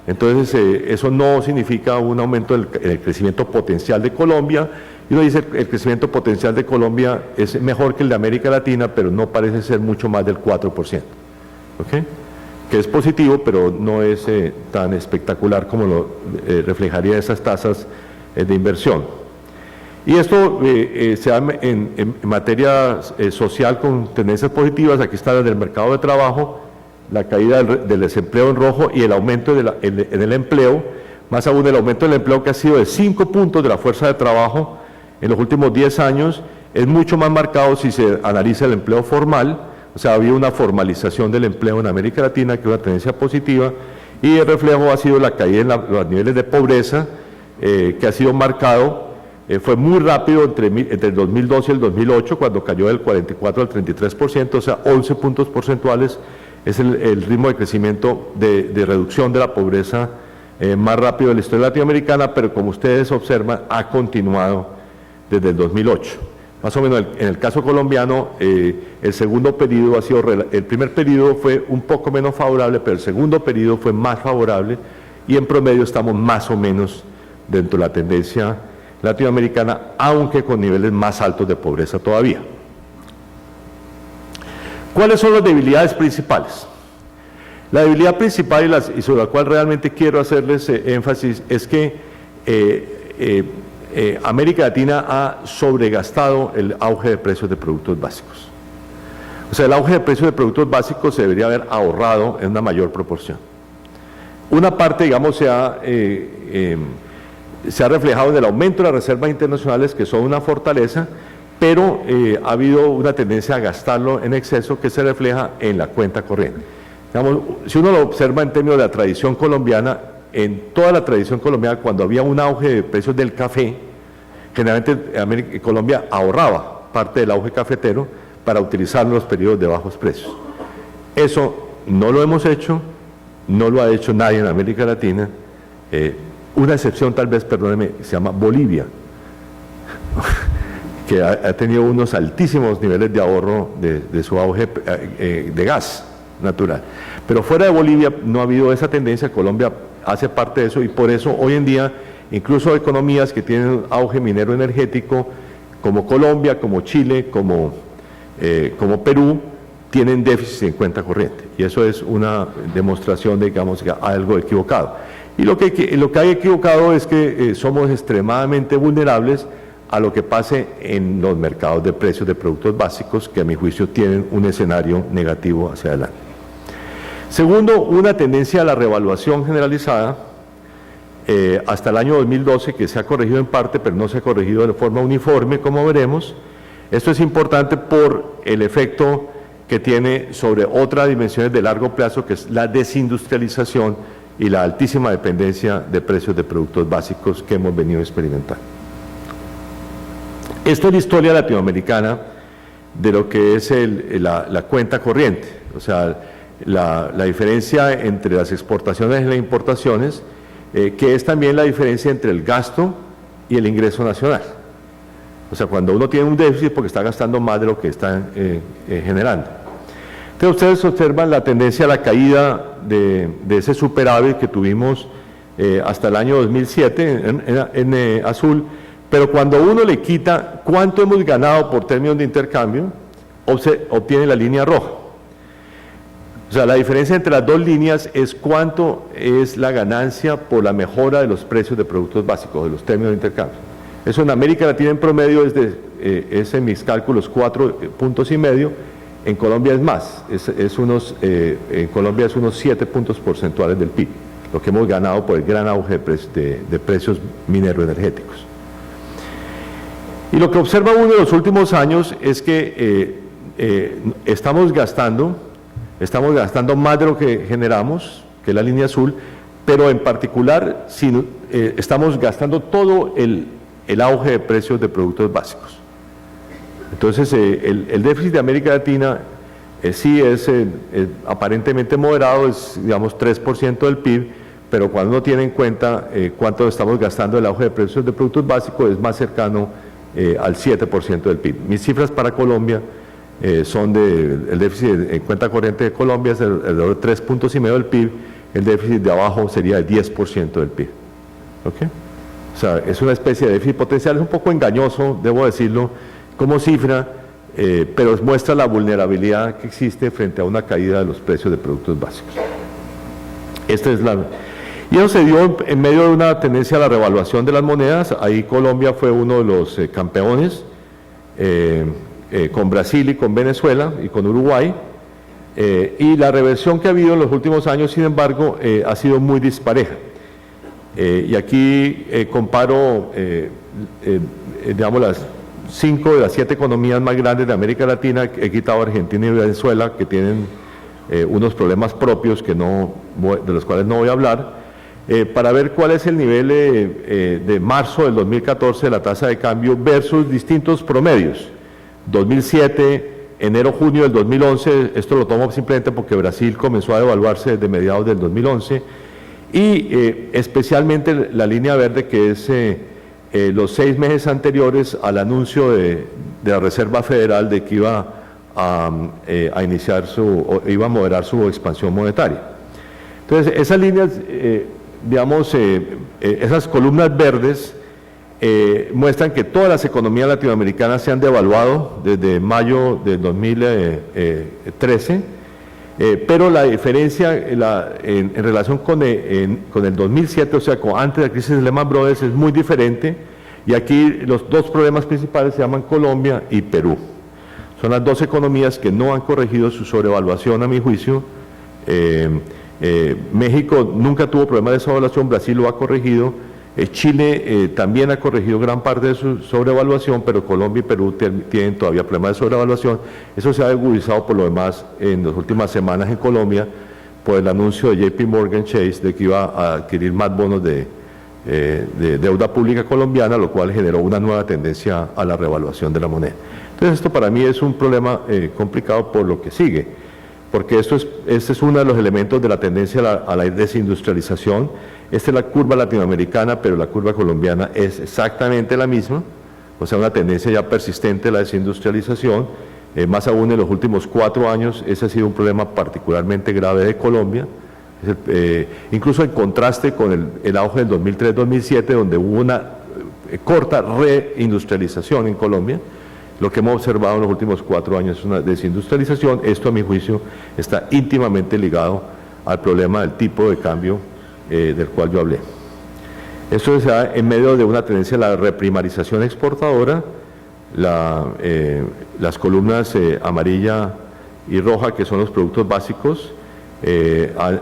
Entonces, eso no significa un aumento en el crecimiento potencial de Colombia, y uno dice el crecimiento potencial de Colombia es mejor que el de América Latina, pero no parece ser mucho más del 4%, ¿ok? Que es positivo, pero no es tan espectacular como lo reflejaría esas tasas de inversión. Y esto se da en materia social con tendencias positivas. Aquí está la del mercado de trabajo, la caída del desempleo en rojo y el aumento en el empleo, más aún el aumento del empleo que ha sido de 5 puntos de la fuerza de trabajo en los últimos 10 años, es mucho más marcado si se analiza el empleo formal, o sea, ha habido una formalización del empleo en América Latina, que es una tendencia positiva, y el reflejo ha sido la caída en los niveles de pobreza, que ha sido marcado, fue muy rápido entre el 2012 y el 2008, cuando cayó del 44 al 33%, o sea, 11 puntos porcentuales, es el ritmo de crecimiento de reducción de la pobreza más rápido de la historia latinoamericana, pero como ustedes observan, ha continuado desde el 2008. Más o menos en el caso colombiano, el segundo periodo ha sido, el primer periodo fue un poco menos favorable, pero el segundo periodo fue más favorable y en promedio estamos más o menos dentro de la tendencia latinoamericana, aunque con niveles más altos de pobreza todavía. ¿Cuáles son las debilidades principales? La debilidad principal y sobre la cual realmente quiero hacerles énfasis es que América Latina ha sobregastado el auge de precios de productos básicos. O sea, el auge de precios de productos básicos se debería haber ahorrado en una mayor proporción. Una parte, digamos, se ha reflejado en el aumento de las reservas internacionales, que son una fortaleza, pero ha habido una tendencia a gastarlo en exceso que se refleja en la cuenta corriente. Digamos, si uno lo observa en términos de la tradición colombiana, en toda la tradición colombiana, cuando había un auge de precios del café, generalmente Colombia ahorraba parte del auge cafetero para utilizarlo en los periodos de bajos precios. Eso no lo hemos hecho, no lo ha hecho nadie en América Latina. Una excepción tal vez, perdónenme, se llama Bolivia, que ha tenido unos altísimos niveles de ahorro de su auge de gas natural. Pero fuera de Bolivia no ha habido esa tendencia. Colombia hace parte de eso y por eso hoy en día incluso economías que tienen auge minero energético como Colombia, como Chile, como Perú, tienen déficit en cuenta corriente, y eso es una demostración de, digamos, que hay algo equivocado. Y lo que hay equivocado es que somos extremadamente vulnerables a lo que pase en los mercados de precios de productos básicos, que a mi juicio tienen un escenario negativo hacia adelante. Segundo, una tendencia a la revaluación generalizada hasta el año 2012, que se ha corregido en parte, pero no se ha corregido de forma uniforme, como veremos. Esto es importante por el efecto que tiene sobre otras dimensiones de largo plazo, que es la desindustrialización y la altísima dependencia de precios de productos básicos que hemos venido experimentando. Esta es la historia latinoamericana de lo que es la cuenta corriente, o sea, la diferencia entre las exportaciones y las importaciones, que es también la diferencia entre el gasto y el ingreso nacional. O sea, cuando uno tiene un déficit porque está gastando más de lo que está generando. Entonces ustedes observan la tendencia a la caída de ese superávit que tuvimos hasta el año 2007 en azul, pero cuando uno le quita cuánto hemos ganado por términos de intercambio, obtiene la línea roja. O sea, la diferencia entre las dos líneas es cuánto es la ganancia por la mejora de los precios de productos básicos, de los términos de intercambio. Eso en América Latina en promedio es en mis cálculos 4,5 puntos, en Colombia es más, en Colombia es unos 7 puntos porcentuales del PIB, lo que hemos ganado por el gran auge de precios mineroenergéticos. Y lo que observa uno en los últimos años es que estamos gastando más de lo que generamos, que es la línea azul, pero en particular estamos gastando todo el el auge de precios de productos básicos. Entonces, el déficit de América Latina sí es aparentemente moderado, es digamos 3% del PIB, pero cuando uno tiene en cuenta cuánto estamos gastando el auge de precios de productos básicos, es más cercano al 7% del PIB. Mis cifras para Colombia son el déficit en cuenta corriente de Colombia es alrededor de 3 puntos y medio del PIB, el déficit de abajo sería el 10% del PIB. ¿Okay? O sea, es una especie de déficit potencial, es un poco engañoso, debo decirlo, como cifra, pero muestra la vulnerabilidad que existe frente a una caída de los precios de productos básicos. Y eso se dio en medio de una tendencia a la revaluación de las monedas. Ahí Colombia fue uno de los campeones, con Brasil y con Venezuela y con Uruguay. Y la reversión que ha habido en los últimos años, sin embargo, ha sido muy dispareja. Y aquí comparo, digamos, las 5 de las 7 economías más grandes de América Latina. He quitado Argentina y Venezuela, que tienen unos problemas propios de los cuales no voy a hablar, para ver cuál es el nivel de marzo del 2014 de la tasa de cambio versus distintos promedios. 2007, enero-junio del 2011, esto lo tomo simplemente porque Brasil comenzó a devaluarse desde mediados del 2011, y especialmente la línea verde, que es los 6 meses anteriores al anuncio de la Reserva Federal de que iba a moderar su expansión monetaria. Entonces, esas líneas, esas columnas verdes muestran que todas las economías latinoamericanas se han devaluado desde mayo de 2013, pero la diferencia en relación con el 2007, o sea, antes de la crisis de Lehman Brothers, es muy diferente, y aquí los dos problemas principales se llaman Colombia y Perú. Son las dos economías que no han corregido su sobrevaluación, a mi juicio. México nunca tuvo problema de sobrevaluación, Brasil lo ha corregido, Chile también ha corregido gran parte de su sobrevaluación, pero Colombia y Perú tienen todavía problemas de sobrevaluación. Eso se ha agudizado por lo demás en las últimas semanas en Colombia por el anuncio de JP Morgan Chase de que iba a adquirir más bonos de deuda pública colombiana, lo cual generó una nueva tendencia a la revaluación de la moneda. Entonces, esto para mí es un problema complicado por lo que sigue, porque este es uno de los elementos de la tendencia a la desindustrialización. Esta es la curva latinoamericana, pero la curva colombiana es exactamente la misma, o sea, una tendencia ya persistente a la desindustrialización, más aún en los últimos 4 años. Ese ha sido un problema particularmente grave de Colombia, incluso en contraste con el auge del 2003-2007, donde hubo una corta reindustrialización en Colombia. Lo que hemos observado en los últimos 4 años es una desindustrialización. Esto, a mi juicio, está íntimamente ligado al problema del tipo de cambio del cual yo hablé. Esto se da en medio de una tendencia a la reprimarización exportadora. Las columnas amarilla y roja, que son los productos básicos,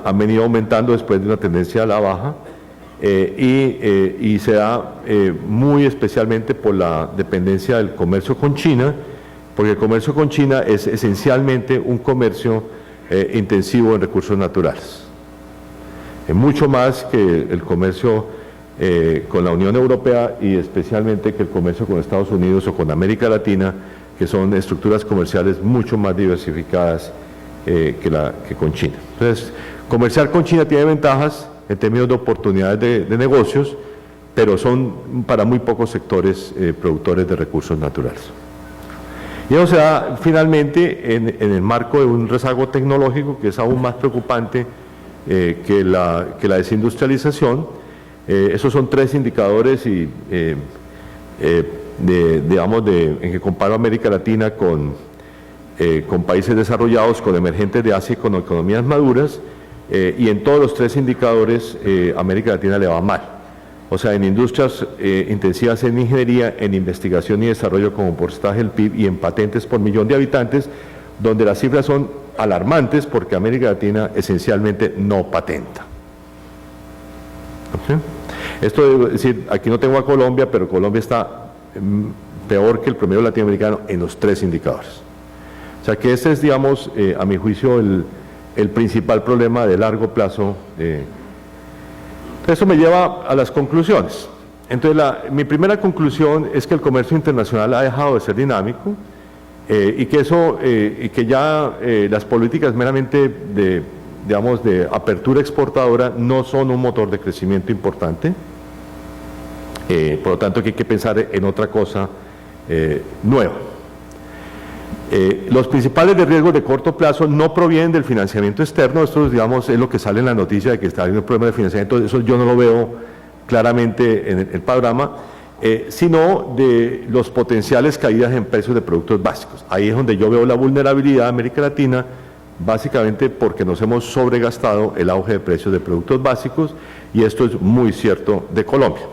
han venido aumentando después de una tendencia a la baja, y se da muy especialmente por la dependencia del comercio con China, porque el comercio con China es esencialmente un comercio intensivo en recursos naturales. Mucho más que el comercio con la Unión Europea, y especialmente que el comercio con Estados Unidos o con América Latina, que son estructuras comerciales mucho más diversificadas que con China. Entonces, comerciar con China tiene ventajas en términos de oportunidades de negocios, pero son para muy pocos sectores productores de recursos naturales. Y eso se da finalmente en el marco de un rezago tecnológico que es aún más preocupante que la desindustrialización. Esos son 3 indicadores en que comparo América Latina con países desarrollados, con emergentes de Asia y con economías maduras, y en todos los 3 indicadores América Latina le va mal. O sea, en industrias intensivas en ingeniería, en investigación y desarrollo como porcentaje del PIB, y en patentes por millón de habitantes, donde las cifras son alarmantes porque América Latina esencialmente no patenta. ¿Okay? Esto debo decir, aquí no tengo a Colombia, pero Colombia está peor que el promedio latinoamericano en los 3 indicadores. O sea que ese es, digamos, a mi juicio, el principal problema de largo plazo. Eso me lleva a las conclusiones. Entonces, mi primera conclusión es que el comercio internacional ha dejado de ser dinámico y que ya las políticas meramente de apertura exportadora no son un motor de crecimiento importante. Por lo tanto, que hay que pensar en otra cosa nueva. Los principales riesgos de corto plazo no provienen del financiamiento externo. Esto, digamos, es lo que sale en la noticia de que está habiendo un problema de financiamiento. Eso yo no lo veo claramente en el panorama, sino de los potenciales caídas en precios de productos básicos. Ahí es donde yo veo la vulnerabilidad de América Latina, básicamente porque nos hemos sobregastado el auge de precios de productos básicos, y esto es muy cierto de Colombia.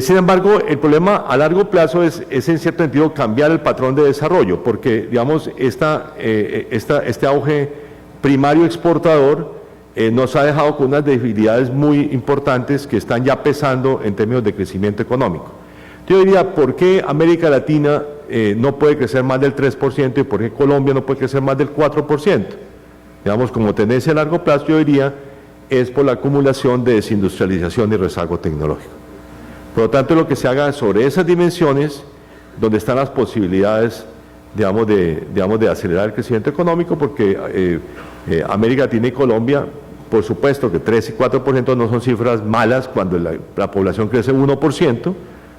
Sin embargo, el problema a largo plazo es en cierto sentido cambiar el patrón de desarrollo, porque, digamos, este auge primario exportador nos ha dejado con unas debilidades muy importantes que están ya pesando en términos de crecimiento económico. Yo diría, ¿por qué América Latina no puede crecer más del 3% y por qué Colombia no puede crecer más del 4%? Digamos, como tendencia a largo plazo, yo diría, es por la acumulación de desindustrialización y rezago tecnológico. Por lo tanto, lo que se haga sobre esas dimensiones, donde están las posibilidades, digamos, de acelerar el crecimiento económico, porque América Latina y Colombia, por supuesto que 3 y 4% no son cifras malas cuando la población crece 1%, o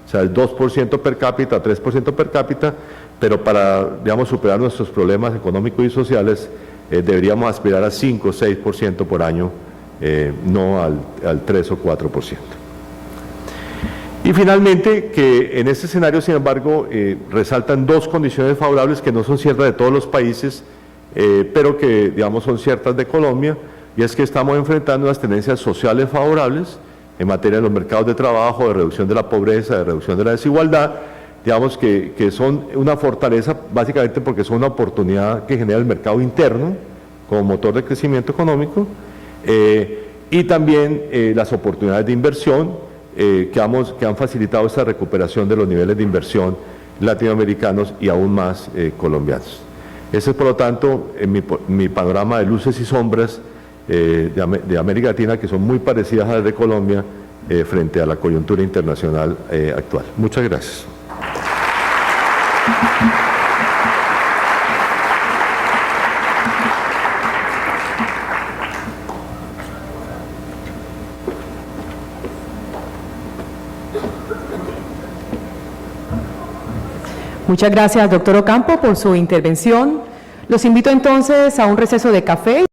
sea, es 2% per cápita, 3% per cápita, pero para, digamos, superar nuestros problemas económicos y sociales, deberíamos aspirar a 5 o 6% por año, no al 3 o 4%. Y finalmente, que en este escenario, sin embargo, resaltan dos condiciones favorables que no son ciertas de todos los países, pero que, digamos, son ciertas de Colombia, y es que estamos enfrentando unas tendencias sociales favorables en materia de los mercados de trabajo, de reducción de la pobreza, de reducción de la desigualdad, digamos que son una fortaleza básicamente porque son una oportunidad que genera el mercado interno como motor de crecimiento económico, y también las oportunidades de inversión que han facilitado esta recuperación de los niveles de inversión latinoamericanos y aún más colombianos. Ese es, por lo tanto, mi panorama de luces y sombras de América Latina, que son muy parecidas a las de Colombia frente a la coyuntura internacional actual. Muchas gracias. Muchas gracias, doctor Ocampo, por su intervención. Los invito entonces a un receso de café.